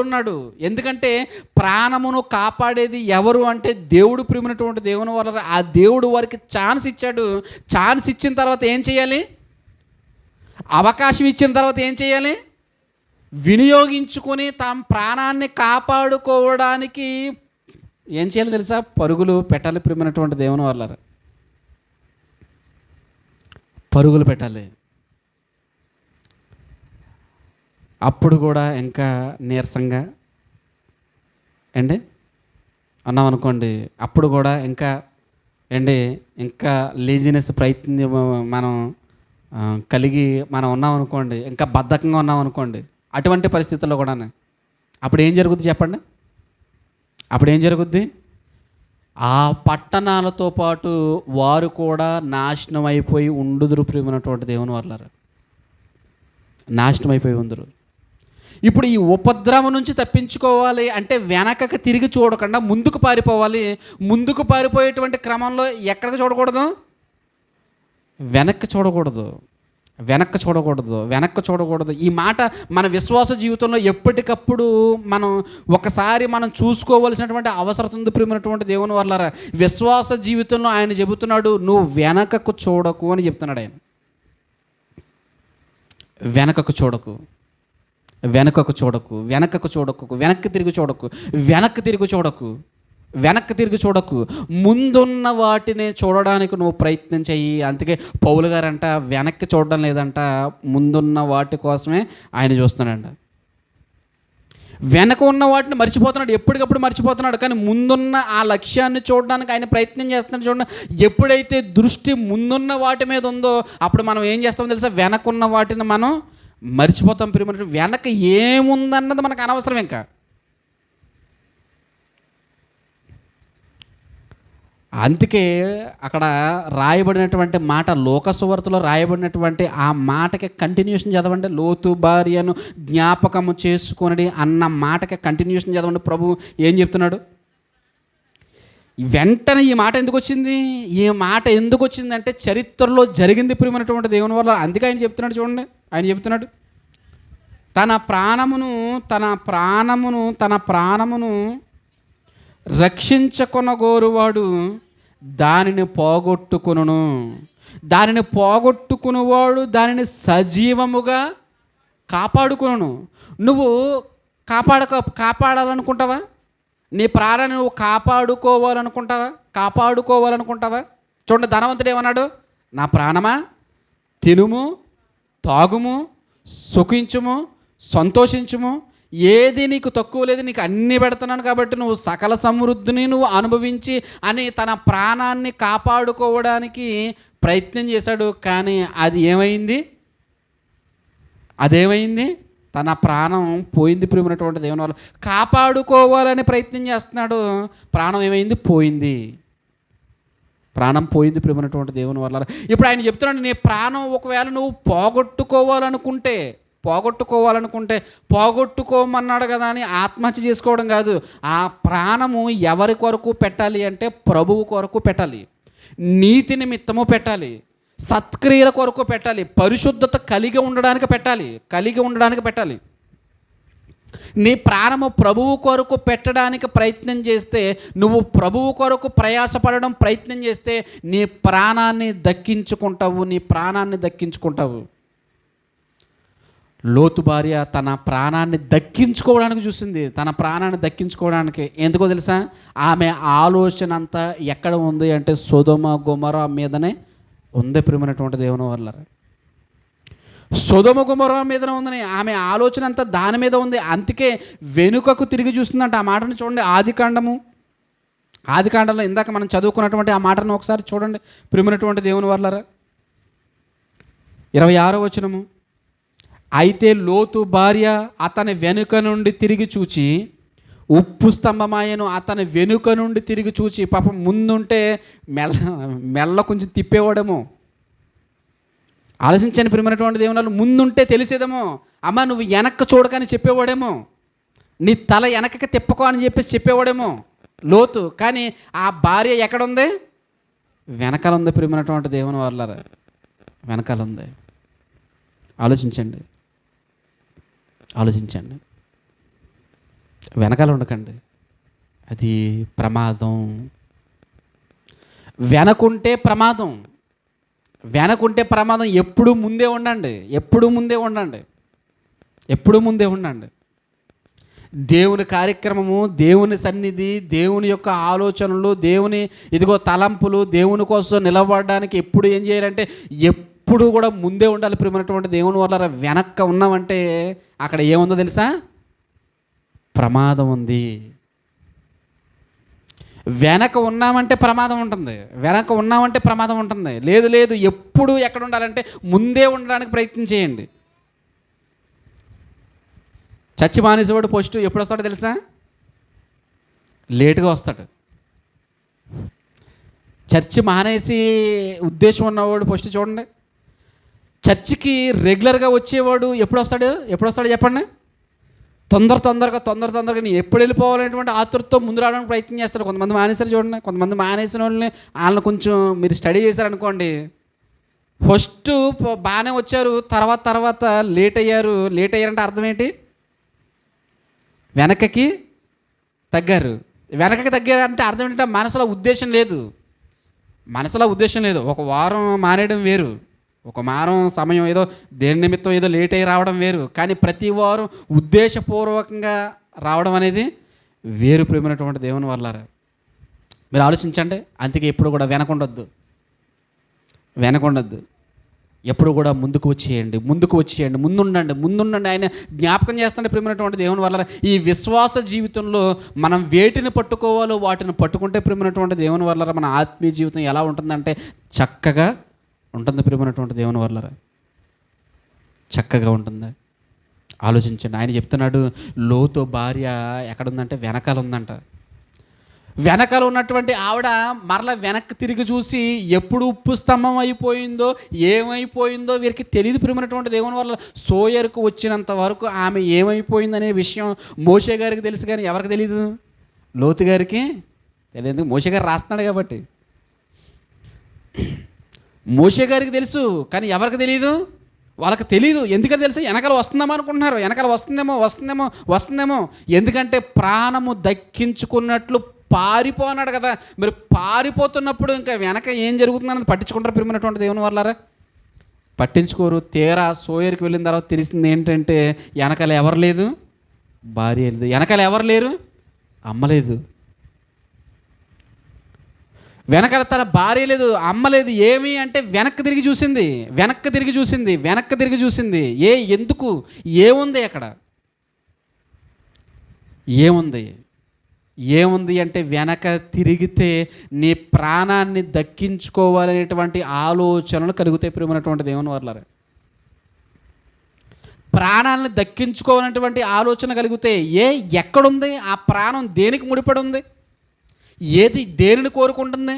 ఉన్నాడు. ఎందుకంటే ప్రాణమును కాపాడేది ఎవరు అంటే దేవుడు ప్రియమైనటువంటి దేవుని వాళ్ళారా. ఆ దేవుడు వారికి ఛాన్స్ ఇచ్చాడు. ఛాన్స్ ఇచ్చిన తర్వాత ఏం చేయాలి? అవకాశం ఇచ్చిన తర్వాత ఏం చేయాలి? వినియోగించుకొని తమ ప్రాణాన్ని కాపాడుకోవడానికి ఏం చేయాలి తెలుసా? పరుగులు పెట్టాలి ప్రియమైనటువంటి దేవుని వాళ్ళారా. పరుగులు పెట్టాలి. అప్పుడు కూడా ఇంకా నీరసంగా అన్నాం అనుకోండి, అప్పుడు కూడా ఇంకా లేజినెస్ మనం కలిగి మనం ఉన్నాం అనుకోండి, ఇంకా బద్ధకంగా ఉన్నాం అనుకోండి, అటువంటి పరిస్థితుల్లో కూడా అప్పుడు ఏం జరుగుద్ది చెప్పండి? ఆ పట్టణాలతో పాటు వారు కూడా నాశనం అయిపోయి ఉండుదురు ప్రియమైనటువంటి దేవుని వాళ్ళారా. నాశనం అయిపోయి ఉందరు. ఇప్పుడు ఈ ఉపద్రవం నుంచి తప్పించుకోవాలి అంటే వెనకకి తిరిగి చూడకుండా ముందుకు పారిపోవాలి. ముందుకు పారిపోయేటువంటి క్రమంలో ఎక్కడికి చూడకూడదు? వెనక్కి చూడకూడదు. ఈ మాట మన విశ్వాస జీవితంలో ఎప్పటికప్పుడు మనం చూసుకోవలసినటువంటి అవసరం ఉంది ప్రియమైనటువంటి దేవుని వాళ్ళారా. విశ్వాస జీవితంలో ఆయన చెబుతున్నాడు, నువ్వు వెనకకు చూడకు అని చెప్తున్నాడు ఆయన. వెనక్కి తిరిగి చూడకు. ముందున్న వాటిని చూడడానికి నువ్వు ప్రయత్నం చెయ్యి. అందుకే పౌలు గారంట వెనక్కి చూడడం లేదంట, ముందున్న వాటి కోసమే ఆయన చూస్తున్నాడంట. వెనక ఉన్న వాటిని మర్చిపోతున్నాడు, ఎప్పటికప్పుడు మర్చిపోతున్నాడు. కానీ ముందున్న ఆ లక్ష్యాన్ని చూడడానికి ఆయన ప్రయత్నం చేస్తున్నాడు. చూడండి, ఎప్పుడైతే దృష్టి ముందున్న వాటి మీద ఉందో అప్పుడు మనం ఏం చేస్తామో తెలుసా, వెనకున్న వాటిని మనం మర్చిపోతాం. ప్రియమైన, వెనక ఏముందన్నది మనకు అనవసరం. ఇంకా అందుకే అక్కడ రాయబడినటువంటి మాట, లోక సువార్తలో రాయబడినటువంటి ఆ మాటకి కంటిన్యూషన్ చదవండి. లోతు భార్యను జ్ఞాపకము చేసుకొనడి అన్న మాటకి కంటిన్యూషన్ చదవండి. ప్రభు ఏం చెప్తున్నాడు? వెంటనే ఈ మాట ఎందుకు వచ్చింది? ఈ మాట ఎందుకు వచ్చిందంటే చరిత్రలో జరిగింది ప్రియమైనటువంటి దేవుని వల్ల. అందుకే ఆయన చెప్తున్నాడు. చూడండి, ఆయన చెప్తున్నాడు, తన ప్రాణమును రక్షించుకొనగోరువాడు దానిని పోగొట్టుకొనును. దానిని పోగొట్టుకునేవాడు దానిని సజీవముగా కాపాడుకొనును. నువ్వు కాపాడాలనుకుంటావా? నీ ప్రాణాన్ని నువ్వు కాపాడుకోవాలనుకుంటావా? చూడండి, ధనవంతుడు ఏమన్నాడు? నా ప్రాణమా, తినుము, తాగుము, సుఖించుము, సంతోషించుము, ఏది నీకు తక్కువ లేదు, నీకు అన్నీ పెడుతున్నాను కాబట్టి నువ్వు సకల సమృద్ధిని నువ్వు అనుభవించి అని తన ప్రాణాన్ని కాపాడుకోవడానికి ప్రయత్నం చేశాడు. కానీ అదేమైంది? తన ప్రాణం పోయింది ప్రియమైనటువంటి దేవుని వల్ల. కాపాడుకోవాలని ప్రయత్నం చేస్తున్నాడు, ప్రాణం ఏమైంది? పోయింది. ప్రాణం పోయింది ప్రియమైనటువంటి దేవుని వల్ల. ఇప్పుడు ఆయన చెప్తున్నాడు, నీ ప్రాణం ఒకవేళ నువ్వు పోగొట్టుకోమన్నాడు కదా అని ఆత్మహత్య చేసుకోవడం కాదు. ఆ ప్రాణము ఎవరి కొరకు పెట్టాలి అంటే ప్రభువు కొరకు పెట్టాలి, నీతి నిమిత్తము పెట్టాలి, సత్క్రియల కొరకు పెట్టాలి, పరిశుద్ధత కలిగి ఉండడానికి పెట్టాలి. నీ ప్రాణము ప్రభువు కొరకు పెట్టడానికి ప్రయత్నం చేస్తే, నువ్వు ప్రభువు కొరకు ప్రయాసపడడం ప్రయత్నం చేస్తే నీ ప్రాణాన్ని దక్కించుకుంటావు. లోతు భార్య తన ప్రాణాన్ని దక్కించుకోవడానికి చూసింది. ఎందుకో తెలుసా? ఆమె ఆలోచన అంతా ఎక్కడ ఉంది అంటే సొదొమ గొమొర్రా మీదనే ఉంది ప్రియమైనటువంటి దేవుని వల్ల. సొదొమ గొమొర్రా మీదనే ఉందని ఆమె ఆలోచన అంతా దాని మీద ఉంది. అందుకే వెనుకకు తిరిగి చూస్తుందంట. ఆ మాటను చూడండి, ఆదికాండంలో ఇందాక మనం చదువుకున్నటువంటి ఆ మాటను ఒకసారి చూడండి ప్రియమైనటువంటి దేవుని వల్ల. 26వ వచనము, అయితే లోతు భార్య అతని వెనుక నుండి తిరిగి చూచి ఉప్పు స్తంభమాయను. అతని వెనుక నుండి తిరిగి చూచి, పాపం ముందుంటే మెల్ల కొంచెం తిప్పేవాడేమో. ఆలోచించని ప్రియమైనటువంటి దేవుని వాళ్ళు, ముందుంటే తెలిసేదేమో, అమ్మ నువ్వు వెనక్కి చూడకని చెప్పేవాడేమో, నీ తల వెనకకి తిప్పకో అని చెప్పేసి చెప్పేవాడేమో లోతు. కానీ ఆ భార్య ఎక్కడుంది? వెనకాల ఉంది ప్రియమైనటువంటి దేవుని వాళ్ళ, వెనకాల ఉంది. ఆలోచించండి, వెనకాల ఉండకండి, అది ప్రమాదం. వెనకుంటే ప్రమాదం. ఎప్పుడు ముందే ఉండండి. దేవుని కార్యక్రమము, దేవుని సన్నిధి, దేవుని యొక్క ఆలోచనలు, దేవుని తలంపులు, దేవుని కోసం నిలబడడానికి ఎప్పుడు ఏం చేయాలంటే ఎప్పుడు కూడా ముందే ఉండాలి ప్రియమైనటువంటి దేవుని వల్ల. వెనక్కి ఉన్నామంటే అక్కడ ఏముందో తెలుసా? ప్రమాదం ఉంది. వెనక ఉన్నామంటే ప్రమాదం ఉంటుంది. లేదు, ఎప్పుడు ఎక్కడ ఉండాలంటే ముందే ఉండడానికి ప్రయత్నం చేయండి. చచ్చి మానేసేవాడు ఫస్ట్ ఎప్పుడు వస్తాడో తెలుసా? లేటుగా వస్తాడు. చర్చి మానేసి ఉద్దేశం ఉన్నవాడు ఫస్ట్ చూడండి, చర్చికి రెగ్యులర్గా వచ్చేవాడు ఎప్పుడు వస్తాడు చెప్పండి? తొందరగా నీ ఎప్పుడు వెళ్ళిపోవాలనేటువంటి ఆతృతతో ముందు రావడానికి ప్రయత్నం చేస్తారు. కొంతమంది మానేశారు చూడండి. కొంతమంది మానేసిన వాళ్ళని వాళ్ళని కొంచెం మీరు స్టడీ చేశారనుకోండి, ఫస్ట్ బాగానే వచ్చారు, తర్వాత లేట్ అయ్యారంటే అర్థం ఏంటి? వెనకకి తగ్గారు అంటే అర్థం ఏంటంటే మనసులో ఉద్దేశం లేదు. ఒక వారం మానేయడం వేరు, ఒక వారం సమయం ఏదో దేని నిమిత్తం ఏదో లేట్ అయ్యి రావడం వేరు. కానీ ప్రతి వారం ఉద్దేశపూర్వకంగా రావడం అనేది వేరు ప్రియమైనటువంటి దేవుని వల్ల. మీరు ఆలోచించండి. అందుకే ఎప్పుడు కూడా వెనకుండొద్దు. ఎప్పుడు కూడా ముందుకు వచ్చేయండి, ముందుకు వచ్చేయండి, ముందుండండి. ఆయన జ్ఞాపకం చేస్తుంటే ప్రియమైనటువంటి దేవుని వల్ల ఈ విశ్వాస జీవితంలో మనం వేటిని పట్టుకోవాలో వాటిని పట్టుకుంటే ప్రియమైనటువంటి దేవుని వల్ల మన ఆత్మీయ జీవితం ఎలా ఉంటుందంటే చక్కగా ఉంటుంది. ప్రియమైనటువంటి దేవుని వల్ల చక్కగా ఉంటుంది. ఆలోచించండి. ఆయన చెప్తున్నాడు, లోతు భార్య ఎక్కడుందంటే వెనకాల ఉందంట. వెనకాల ఉన్నటువంటి ఆవిడ మరలా వెనక్కి తిరిగి చూసి ఎప్పుడు ఉప్పు స్తంభం అయిపోయిందో ఏమైపోయిందో వీరికి తెలియదు. ప్రియమైనటువంటి దేవుని వల్ల సోయరుకు వచ్చినంత వరకు ఆమె ఏమైపోయిందనే విషయం మోషే గారికి తెలుసు, కానీ ఎవరికి తెలియదు? లోతు గారికి తెలియదు. మోషే గారు రాస్తున్నాడు కాబట్టి మోషే గారికి తెలుసు, కానీ ఎవరికి తెలియదు? వాళ్ళకి తెలియదు. ఎందుకని తెలుసు? వెనకాల వస్తుందేమో అనుకుంటున్నారు. వెనకాల వస్తుందేమో. ఎందుకంటే ప్రాణము దక్కించుకున్నట్లు పారిపోన్నాడు కదా. మీరు పారిపోతున్నప్పుడు ఇంకా వెనక ఏం జరుగుతుందన్నది పట్టించుకుంటారు ప్రియమైనటువంటి దేవుని వల్లారా? పట్టించుకోరు. తీరా సోయర్కి వెళ్ళిన తర్వాత తెలిసింది ఏంటంటే వెనకాల ఎవరు లేదు, భార్య లేదు. వెనకాల ఎవరు లేరు, అమ్మ లేదు. వెనకాల తన భార్య లేదు, అమ్మ లేదు. ఏమి అంటే వెనక్కి తిరిగి చూసింది. ఎందుకు? ఏముంది అక్కడ? ఏముంది అంటే వెనక తిరిగితే నీ ప్రాణాన్ని దక్కించుకోవాలనేటువంటి ఆలోచనలు కలుగుతాయి ప్రియమైనటువంటి దేవుని వర్లారా. ప్రాణాలను దక్కించుకోవాలనేటువంటి ఆలోచన కలిగితే ఎక్కడుంది ఆ ప్రాణం? దేనికి ముడిపడి ఉంది? దేనిని కోరుకుంటుంది?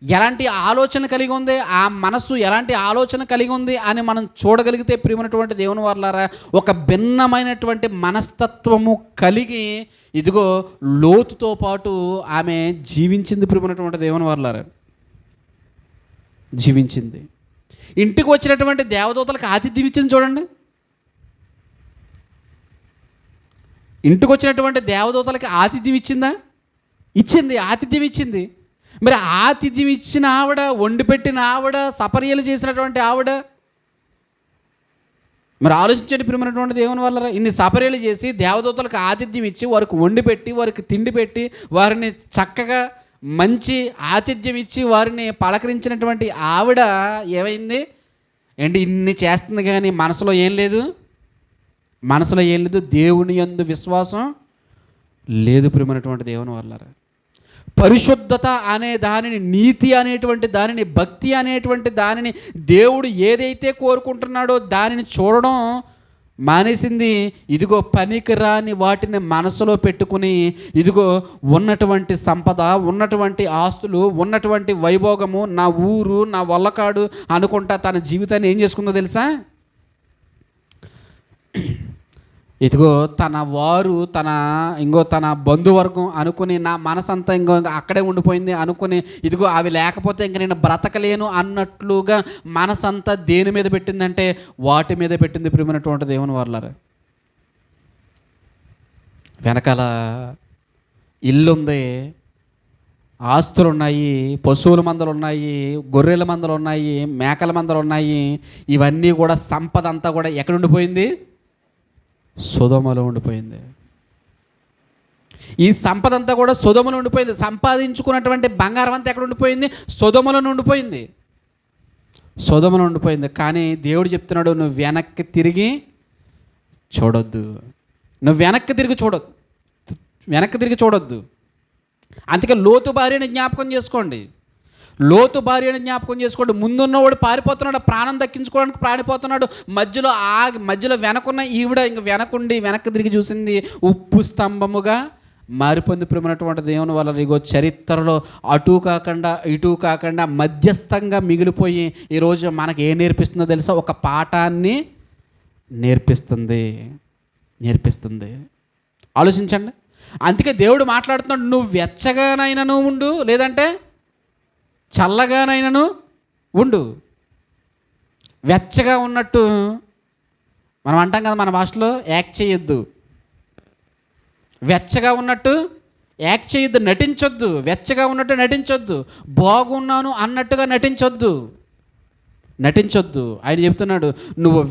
ఎలాంటి ఆలోచన కలిగి ఉంది? ఆ మనస్సు ఎలాంటి ఆలోచన కలిగి ఉంది అని మనం చూడగలిగితే ప్రియమైనటువంటి దేవుని వర్లారా, ఒక భిన్నమైనటువంటి మనస్తత్వము కలిగి ఇదిగో లోతుతో పాటు ఆమె జీవించింది ప్రియమైనటువంటి దేవుని వర్లారా. జీవించింది. ఇంటికి వచ్చినటువంటి దేవదూతలకు ఆతిథ్యం ఇచ్చింది చూడండి. ఇంటికి వచ్చినటువంటి దేవదూతలకి ఆతిథ్యం ఇచ్చిందా? ఆతిథ్యం ఇచ్చింది. మరి ఆతిథ్యం ఇచ్చిన ఆవిడ, వండి పెట్టిన ఆవిడ, సపర్యలు చేసినటువంటి ఆవిడ, మరి ఆలోచించండి ప్రియమైనటువంటి దేవుని వల్ల. ఇన్ని సపర్యలు చేసి దేవదూతలకు ఆతిథ్యం ఇచ్చి వారికి వండి పెట్టి వారికి తిండి పెట్టి వారిని చక్కగా మంచి ఆతిథ్యం ఇచ్చి వారిని పలకరించినటువంటి ఆవిడ ఏమైంది ఏంటి? ఇన్ని చేస్తుంది కానీ మనసులో ఏం లేదు. దేవుని యందు విశ్వాసం లేదు ప్రియమైనటువంటి దేవుని వల్ల. పరిశుద్ధత అనే దానిని, నీతి అనేటువంటి దానిని, భక్తి అనేటువంటి దానిని దేవుడు ఏదైతే కోరుకుంటున్నాడో దానిని చూడడం మానేసింది. ఇదిగో పనికిరాని వాటిని మనసులో పెట్టుకుని ఇదిగో ఉన్నటువంటి సంపద, ఉన్నటువంటి ఆస్తులు, ఉన్నటువంటి వైభోగము, నా ఊరు, నా వల్లకాడు అనుకుంటా తన జీవితాన్ని ఏం చేసుకుందో తెలుసా? ఇదిగో తన వారు, తన బంధువర్గం అనుకుని నా మనసంతా అక్కడే ఉండిపోయింది అనుకుని ఇదిగో అవి లేకపోతే ఇంక నేను బ్రతకలేను అన్నట్లుగా మనసంతా దేని మీద పెట్టిందంటే వాటి మీద పెట్టింది ప్రియమైనటువంటి దేవుని వర్లారా. వెనకాల ఇల్లుంది, ఆస్తులు ఉన్నాయి, పశువుల మందలు ఉన్నాయి, గొర్రెల మందలు ఉన్నాయి, మేకల మందలు ఉన్నాయి. ఇవన్నీ కూడా సంపద అంతా కూడా ఎక్కడ ఉండిపోయింది? సొదొమలో ఉండిపోయింది. ఈ సంపద అంతా కూడా సొదొమలో ఉండిపోయింది. సంపాదించుకున్నటువంటి బంగారం అంతా ఎక్కడ ఉండిపోయింది? సొదొమలో ఉండిపోయింది. కానీ దేవుడు చెప్తున్నాడు, నువ్వు వెనక్కి తిరిగి చూడొద్దు. అందుకే లోతు భార్యని జ్ఞాపకం చేసుకోండి. ముందున్నవాడు పారిపోతున్నాడు, ప్రాణం దక్కించుకోవడానికి పారిపోతున్నాడు. మధ్యలో వెనకున్న ఈవిడ ఇంక వెనక్కి తిరిగి చూసింది, ఉప్పు స్తంభముగా మారిపోయింది ప్రియమైనటువంటి దేవుని వల్ల. ఇగో చరిత్రలో అటు కాకుండా ఇటు కాకుండా మధ్యస్థంగా మిగిలిపోయి ఈరోజు మనకి ఏం నేర్పిస్తుందో తెలుసా? ఒక పాఠాన్ని నేర్పిస్తుంది. ఆలోచించండి. అందుకే దేవుడు మాట్లాడుతున్నాడు, నువ్వు వెచ్చగానైనా ఉండు, లేదంటే చల్లగానైనాను ఉండు. వెచ్చగా ఉన్నట్టు మనం అంటాం కదా మన భాషలో, యాక్ట్ చేయొద్దు. వెచ్చగా ఉన్నట్టు యాక్ట్ చేయొద్దు, నటించొద్దు. వెచ్చగా ఉన్నట్టు నటించొద్దు, బాగున్నాను అన్నట్టుగా నటించొద్దు. ఆయన చెప్తున్నాడు, నువ్వు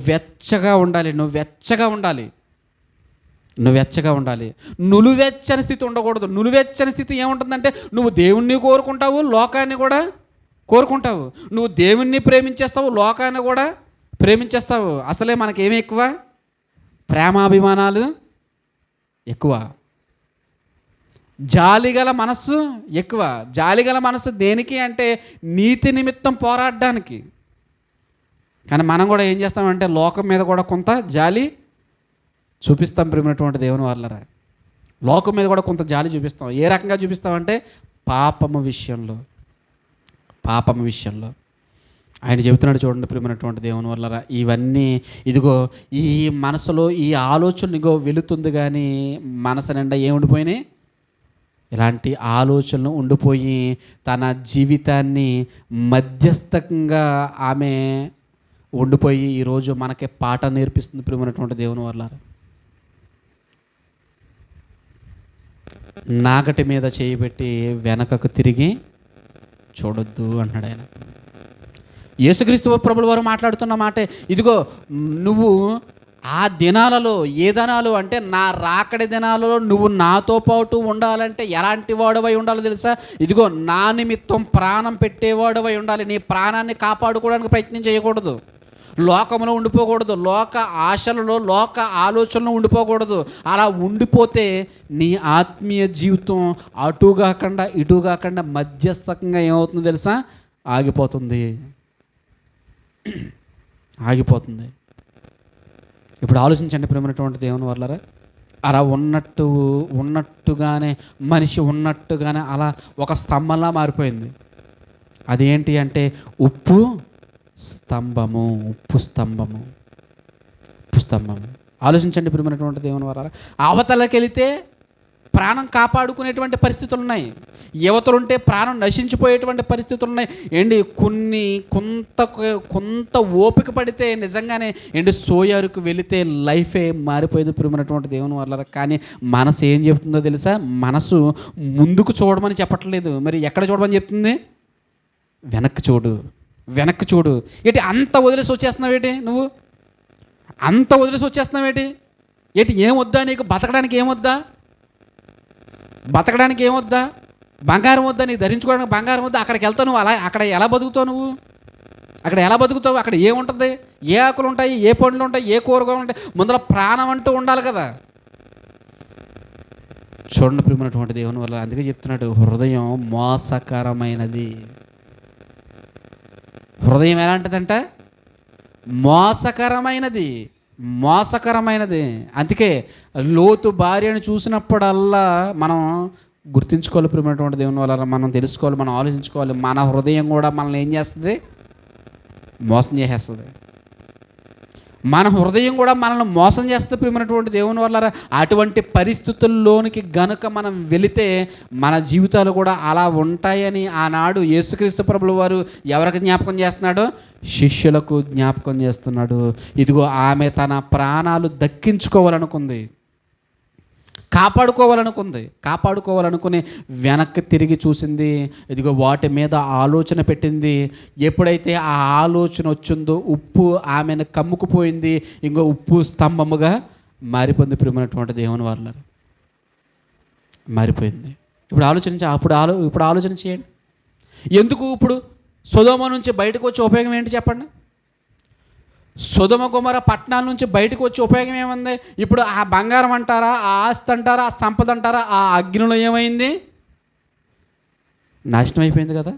వెచ్చగా ఉండాలి. నులువెచ్చని స్థితి ఉండకూడదు. నులువెచ్చని స్థితి ఏముంటుందంటే నువ్వు దేవుణ్ణి కోరుకుంటావు, లోకాన్ని కూడా కోరుకుంటావు. నువ్వు దేవుణ్ణి ప్రేమించేస్తావు, లోకాన్ని కూడా ప్రేమించేస్తావు. అసలే మనకేమి ఎక్కువ? ప్రేమాభిమానాలు ఎక్కువ. జాలిగల మనస్సు ఎక్కువ. జాలిగల మనస్సు దేనికి అంటే నీతి నిమిత్తం పోరాడడానికి. కానీ మనం కూడా ఏం చేస్తామంటే లోకం మీద కూడా కొంత జాలి చూపిస్తాం ప్రియమైనటువంటి దేవుని వాళ్ళరా. లోకం మీద కూడా కొంత జాలి చూపిస్తాం. ఏ రకంగా చూపిస్తామంటే పాపము విషయంలో. ఆయన చెబుతున్నాడు చూడండి ప్రియమైనటువంటి దేవుని వాళ్ళరా, ఇవన్నీ ఇదిగో ఈ మనసులో ఈ ఆలోచన ఇగో వెళుతుంది, కానీ మనసు నిండా ఏముండిపోయినాయి? ఇలాంటి ఆలోచనలు ఉండిపోయి తన జీవితాన్ని మధ్యస్థంగా ఆమె ఉండిపోయి ఈరోజు మనకి పాట నేర్పిస్తుంది ప్రియమైనటువంటి దేవుని వాళ్ళారా. నాగటి మీద చేయబెట్టి వెనకకు తిరిగి చూడొద్దు అంటున్నాడు ఆయన. యేసుక్రీస్తు ప్రభుల వారు మాట్లాడుతున్న మాటే, ఇదిగో నువ్వు ఆ దినాలలో, ఏ దినాలు అంటే నా రాకడి దినాలలో నువ్వు నాతో పాటు ఉండాలంటే ఎలాంటి వాడవై ఉండాలో తెలుసా? ఇదిగో నా నిమిత్తం ప్రాణం పెట్టేవాడవై ఉండాలి. నీ ప్రాణాన్ని కాపాడుకోవడానికి ప్రయత్నం చేయకూడదు. లోకంలో ఉండిపోకూడదు. లోక ఆశలలో, లోక ఆలోచనలో ఉండిపోకూడదు. అలా ఉండిపోతే నీ ఆత్మీయ జీవితం అటు కాకుండా ఇటు కాకుండా మధ్యస్థంగా ఏమవుతుందో తెలుసా? ఆగిపోతుంది. ఇప్పుడు ఆలోచించండి ప్రేమైనటువంటి దేవుని వాళ్ళరా. అలా ఉన్నట్టుగానే మనిషి ఉన్నట్టుగానే అలా ఒక స్తంభంలా మారిపోయింది. అదేంటి అంటే ఉప్పు స్తంభము. ఆలోచించండి ప్రియమైనటువంటి దేవుని వారా. అవతలకి వెళితే ప్రాణం కాపాడుకునేటువంటి పరిస్థితులు ఉన్నాయి, యువతలుంటే ప్రాణం నశించిపోయేటువంటి పరిస్థితులు ఉన్నాయి. ఏంటి కొంత ఓపిక పడితే నిజంగానే సోయారుకు వెళితే లైఫే మారిపోయేది ప్రియమైనటువంటి దేవుని వారా. కానీ మనసు ఏం చెప్తుందో తెలుసా? మనసు ముందుకు చూడమని చెప్పట్లేదు, మరి ఎక్కడ చూడమని చెప్తుంది? వెనక్కి చూడు. ఏంటి అంత వదిలేసి వచ్చేస్తున్నావేటి? నువ్వు అంత వదిలేసి వచ్చేస్తున్నావేటి? ఏం వద్దా నీకు? బతకడానికి ఏమొద్దా? బంగారం వద్దా? నీకు ధరించుకోవడానికి బంగారం వద్దా? అక్కడికి వెళ్తావు నువ్వు, అలా అక్కడ ఎలా బతుకుతావు? అక్కడ ఏముంటుంది? ఏ ఆకులు ఉంటాయి? ఏ పండ్లు ఉంటాయి? ఏ కూరగాయలు ఉంటాయి? ముందర ప్రాణం అంటూ ఉండాలి కదా. చూడండి ప్రియమైనటువంటి దేవుని వల్ల అందుకే చెప్తున్నాడు, హృదయం మోసకరమైనది. హృదయం ఎలాంటిదంట? మోసకరమైనది. అందుకే లోతు భార్యను చూసినప్పుడల్లా మనం గుర్తించుకోవాలి ప్రియమైనటువంటి దేవుని వల్ల, మనం తెలుసుకోవాలి, మనం ఆలోచించుకోవాలి. మన హృదయం కూడా మనల్ని ఏం చేస్తుంది? మోసం చేసేస్తుంది. మన హృదయం కూడా మనల్ని మోసం చేస్తుంది ప్రియమైనటువంటి దేవుని వల్ల. అటువంటి పరిస్థితుల్లోనికి గనుక మనం వెళితే మన జీవితాలు కూడా అలా ఉంటాయని ఆనాడు యేసుక్రీస్తు ప్రభుల వారు ఎవరికి జ్ఞాపకం చేస్తున్నాడు? శిష్యులకు జ్ఞాపకం చేస్తున్నాడు. ఇదిగో ఆమె తన ప్రాణాలు దక్కించుకోవాలనుకుంది, కాపాడుకోవాలనుకుని వెనక్కి తిరిగి చూసింది. ఇదిగో వాటి మీద ఆలోచన పెట్టింది. ఎప్పుడైతే ఆ ఆలోచన వచ్చిందో ఉప్పు ఆమెను కమ్ముకుపోయింది. ఇంకో ఉప్పు స్తంభముగా మారిపోయింది ప్రియమైనటువంటి దేవుని వాళ్ళ. మారిపోయింది. ఇప్పుడు ఆలోచన చేయండి. ఎందుకు ఇప్పుడు సొదొమ నుంచి బయటకు వచ్చే ఉపయోగం ఏంటి చెప్పండి? సొదొమ గొమొర్రా పట్టణాల నుంచి బయటకు వచ్చే ఉపయోగం ఏముంది? ఇప్పుడు ఆ బంగారం అంటారా, ఆ ఆస్తి అంటారా, ఆ సంపద అంటారా, ఆ అగ్నిలో ఏమైంది? నాశనం అయిపోయింది కదా.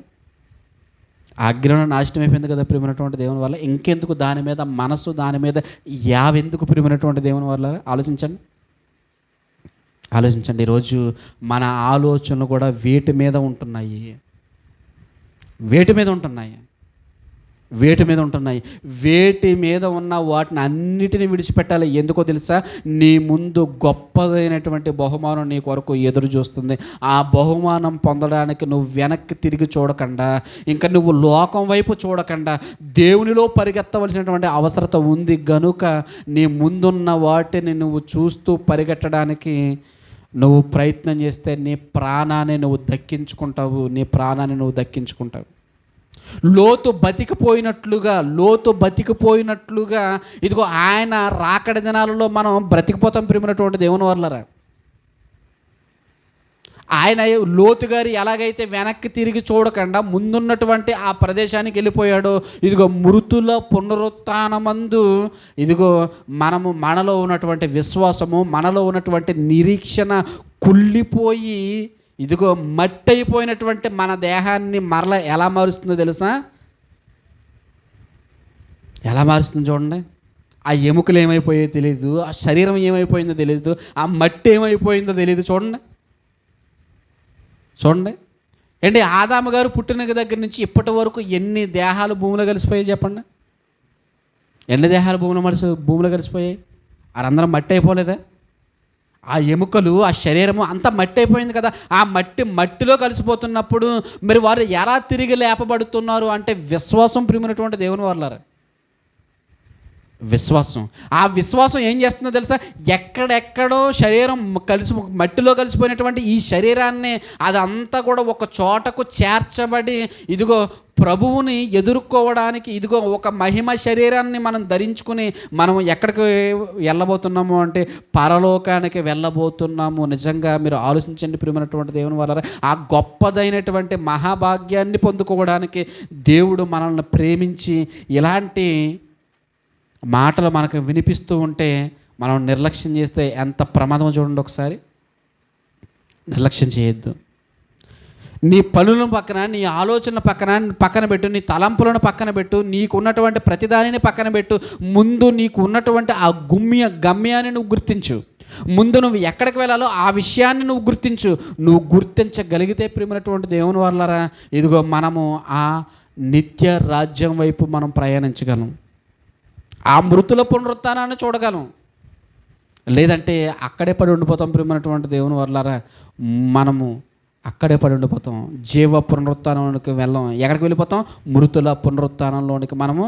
ఆ అగ్నిలో నాశనం అయిపోయింది కదా ప్రియమైనటువంటి దేవుని వల్ల. ఇంకెందుకు దాని మీద మనసు, దాని మీద యావెందుకు ప్రియమైనటువంటి దేవుని వల్ల? ఆలోచించండి. ఈరోజు మన ఆలోచనలు కూడా వేటి మీద ఉంటున్నాయి? వేటి మీద ఉన్న వాటిని అన్నిటిని విడిచిపెట్టాలి. ఎందుకో తెలుసా? నీ ముందు గొప్పదైనటువంటి బహుమానం నీ కొరకు ఎదురు చూస్తుంది. ఆ బహుమానం పొందడానికి నువ్వు వెనక్కి తిరిగి చూడకుండా, ఇంకా నువ్వు లోకం వైపు చూడకుండా దేవునిలో పరిగెత్తవలసినటువంటి అవసరత ఉంది. గనుక నీ ముందున్న వాటిని నువ్వు చూస్తూ పరిగెట్టడానికి నువ్వు ప్రయత్నం చేస్తే నీ ప్రాణాన్ని నువ్వు దక్కించుకుంటావు. లోతు బతికిపోయినట్లుగా ఇదిగో ఆయన రాకడి దినాలలో మనం బ్రతికిపోతాం ప్రియమైనటువంటి దేవుని వల్లరా. ఆయన లోతు గారు ఎలాగైతే వెనక్కి తిరిగి చూడకుండా ముందున్నటువంటి ఆ ప్రదేశానికి వెళ్ళిపోయాడో, ఇదిగో మృతుల పునరుత్థానమందు ఇదిగో మనలో ఉన్నటువంటి విశ్వాసము, మనలో ఉన్నటువంటి నిరీక్షణ కుళ్ళిపోయి ఇదిగో మట్టి అయిపోయినటువంటి మన దేహాన్ని మరల ఎలా మారుస్తుందో తెలుసా? ఎలా మారుస్తుందో చూడండి. ఆ ఎముకలు ఏమైపోయాయో తెలియదు, ఆ శరీరం ఏమైపోయిందో తెలియదు, ఆ మట్టి ఏమైపోయిందో తెలియదు. చూడండి ఏంటి, ఆదాము గారు పుట్టిన దగ్గర నుంచి ఇప్పటి వరకు ఎన్ని దేహాలు భూమిలో కలిసిపోయాయి చెప్పండి? ఎన్ని దేహాలు భూమిలో కలిసిపోయాయి? వారందరం మట్టి అయిపోలేదా? ఆ ఎముకలు, ఆ శరీరము అంతా మట్టి అయిపోయింది కదా. ఆ మట్టిలో కలిసిపోతున్నప్పుడు మరి వారు ఎలా తిరిగి లేపబడుతున్నారు అంటే విశ్వాసం ప్రియమైనటువంటి దేవుని వాళ్ళారు. విశ్వాసం, ఆ విశ్వాసం ఏం చేస్తుందో తెలుసా? ఎక్కడెక్కడో శరీరం మట్టిలో కలిసిపోయినటువంటి ఈ శరీరాన్ని అదంతా కూడా ఒక చోటకు చేర్చబడి ఇదిగో ప్రభువుని ఎదుర్కోవడానికి ఇదిగో ఒక మహిమ శరీరాన్ని మనం ధరించుకుని మనం ఎక్కడికి వెళ్ళబోతున్నాము అంటే పరలోకానికి వెళ్ళబోతున్నాము. నిజంగా మీరు ఆలోచించండి ప్రియమైనటువంటి దేవుని వాళ్ళారా, ఆ గొప్పదైనటువంటి మహాభాగ్యాన్ని పొందుకోవడానికి దేవుడు మనల్ని ప్రేమించి ఇలాంటి మాటలు మనకు వినిపిస్తూ ఉంటే మనం నిర్లక్ష్యం చేస్తే ఎంత ప్రమాదం చూడండి. ఒకసారి నిర్లక్ష్యం చేయొద్దు. నీ పనులను పక్కన, నీ ఆలోచనల పక్కన పెట్టు, నీ తలంపులను పక్కన పెట్టు, నీకున్నటువంటి ప్రతిదానిని పక్కన పెట్టు. ముందు నీకు ఉన్నటువంటి ఆ గమ్యాన్ని నువ్వు గుర్తించు. ముందు నువ్వు ఎక్కడికి వెళ్ళాలో ఆ విషయాన్ని నువ్వు గుర్తించు. నువ్వు గుర్తించగలిగితే ప్రియమైనటువంటి దేవుని వాళ్ళారా, ఇదిగో మనము ఆ నిత్య రాజ్యం వైపు మనం ప్రయాణించగలం. ఆ మృతుల పునరుత్థానాన్ని చూడగలం. లేదంటే అక్కడే పడి ఉండిపోతాం ప్రియమైనటువంటి దేవుని వాళ్ళారా. మనము అక్కడే పడి ఉండిపోతాం, జీవ పునరుత్థానంలోకి వెళ్ళాం. ఎక్కడికి వెళ్ళిపోతాం? మృతుల పునరుత్థానంలోనికి మనము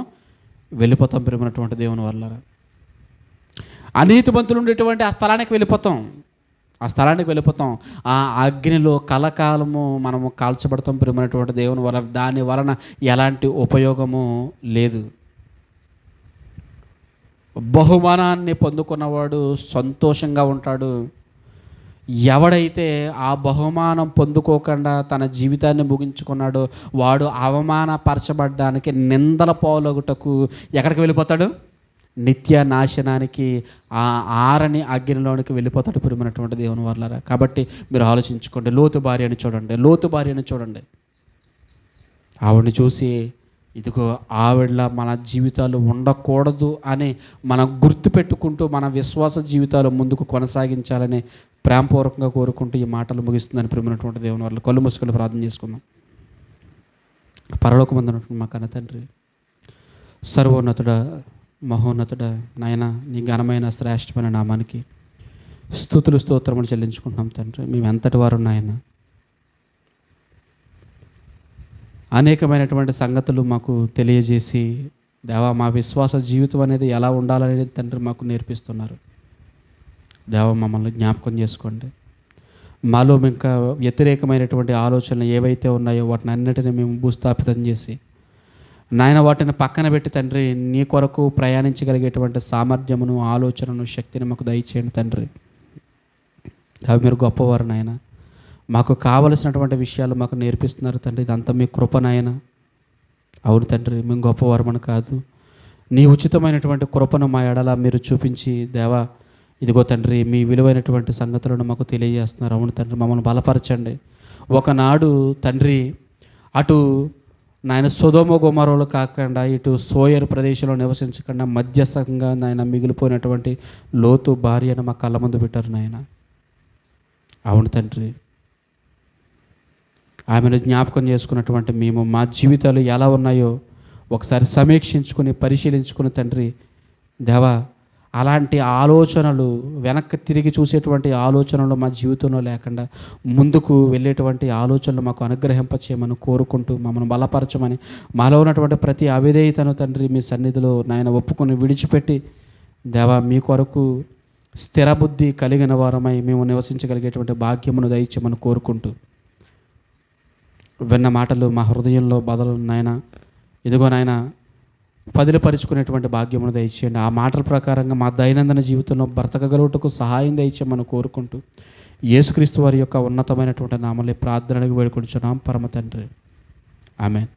వెళ్ళిపోతాం ప్రియమైనటువంటి దేవుని వాళ్ళారా. అనీతిమంతులు ఉండేటువంటి ఆ స్థలానికి వెళ్ళిపోతాం. ఆ అగ్నిలో కలకాలము మనము కాల్చబడతాం ప్రియమైనటువంటి దేవుని వలన. దాని వలన ఎలాంటి ఉపయోగము లేదు. బహుమానాన్ని పొందుకున్నవాడు సంతోషంగా ఉంటాడు. ఎవడైతే ఆ బహుమానం పొందుకోకుండా తన జీవితాన్ని ముగించుకున్నాడో వాడు అవమానపరచబడ్డానికి, నిందల పాలగుటకు ఎక్కడికి వెళ్ళిపోతాడు? నిత్య నాశనానికి, ఆ ఆరని అగ్నిలోనికి వెళ్ళిపోతాడు ప్రియమైనటువంటి దేవుని వాళ్ళారా. కాబట్టి మీరు ఆలోచించుకోండి. లోతు భార్యని చూడండి. ఆవిడని చూసి ఇదిగో ఆవిడలా మన జీవితాలు ఉండకూడదు అని మనం గుర్తుపెట్టుకుంటూ మన విశ్వాస జీవితాలు ముందుకు కొనసాగించాలని ప్రేమపూర్వకంగా కోరుకుంటూ ఈ మాటలు ముగిస్తుందని ప్రియమైనటువంటి దేవుని వాళ్ళు కళ్ళు మూసుకొని ప్రార్థన చేసుకుందాం. పరలోకమందు ఉన్నటువంటి మా కన్న తండ్రి, సర్వోన్నతుడా, మహోన్నతుడా, నాయన నీ ఘనమైన శ్రేష్టమైన నామానికి స్తుతులు స్తోత్రములు చెల్లించుకుంటున్నాం తండ్రి. మేము ఎంతటి వారు నాయన, అనేకమైనటువంటి సంగతులు మాకు తెలియజేసి దేవా మా విశ్వాస జీవితం అనేది ఎలా ఉండాలనేది తండ్రి మాకు నేర్పిస్తున్నారు. దేవా మమ్మల్ని జ్ఞాపకం చేసుకోండి. మాలో ఇంకా వ్యతిరేకమైనటువంటి ఆలోచనలు ఏవైతే ఉన్నాయో వాటిని అన్నిటినీ మేము భూస్థాపితం చేసి నాయన వాటిని పక్కన పెట్టి తండ్రి నీ కొరకు ప్రయాణించగలిగేటువంటి సామర్థ్యమును, ఆలోచనను, శక్తిని మాకు దయచేయండి తండ్రి. దేవా మీరు గొప్పవారు నాయన. మాకు కావలసినటువంటి విషయాలు మాకు నేర్పిస్తున్నారు తండ్రి. ఇదంతా మీ కృప నాయన. అవును తండ్రి, మేము గొప్పవారమని కాదు, నీ ఉచితమైనటువంటి కృపను మా ఎడల మీరు చూపించి దేవా ఇదిగో తండ్రి మీ విలువైనటువంటి సంగతులను మాకు తెలియజేస్తున్నారు. అవును తండ్రి, మమ్మల్ని బలపరచండి. ఒకనాడు తండ్రి అటు నాయన సొదొమ గొమొర్రాలు కాకుండా ఇటు సోయర్ ప్రదేశంలో నివసించకుండా మధ్యస్థంగా నాయన మిగిలిపోయినటువంటి లోతు భార్యను మా కళ్ళ ముందు పెట్టారు నాయన. అవును తండ్రి, ఆమెను జ్ఞాపకం చేసుకున్నటువంటి మేము మా జీవితాలు ఎలా ఉన్నాయో ఒకసారి సమీక్షించుకుని పరిశీలించుకుని తండ్రి దేవా అలాంటి ఆలోచనలు, వెనక్కి తిరిగి చూసేటువంటి ఆలోచనలు మా జీవితంలో లేకుండా ముందుకు వెళ్ళేటువంటి ఆలోచనలు మాకు అనుగ్రహింపచేయమని కోరుకుంటూ మమ్మల్ని బలపరచమని, మాలో ఉన్నటువంటి ప్రతి అవిధేయతను తండ్రి మీ సన్నిధిలో నాయన ఒప్పుకొని విడిచిపెట్టి దేవా మీ కొరకు స్థిర బుద్ధి కలిగిన వారమై మేము నివసించగలిగేటువంటి భాగ్యమును దయచేయమని కోరుకుంటూ విన్న మాటలు మా హృదయంలో బదులు నాయన ఇదిగో నాయన పదిలపరుచుకునేటువంటి భాగ్యమును దయచేయండి. ఆ మాటల ప్రకారంగా మా దైనందిన జీవితంలో బ్రతకగలుగుటకు సహాయం దయచేయమని కోరుకుంటూ యేసుక్రీస్తు వారి యొక్క ఉన్నతమైనటువంటి నామములో ప్రార్థనకు వేడుకొంచున్నాం పరమ తండ్రి. ఆమేన్.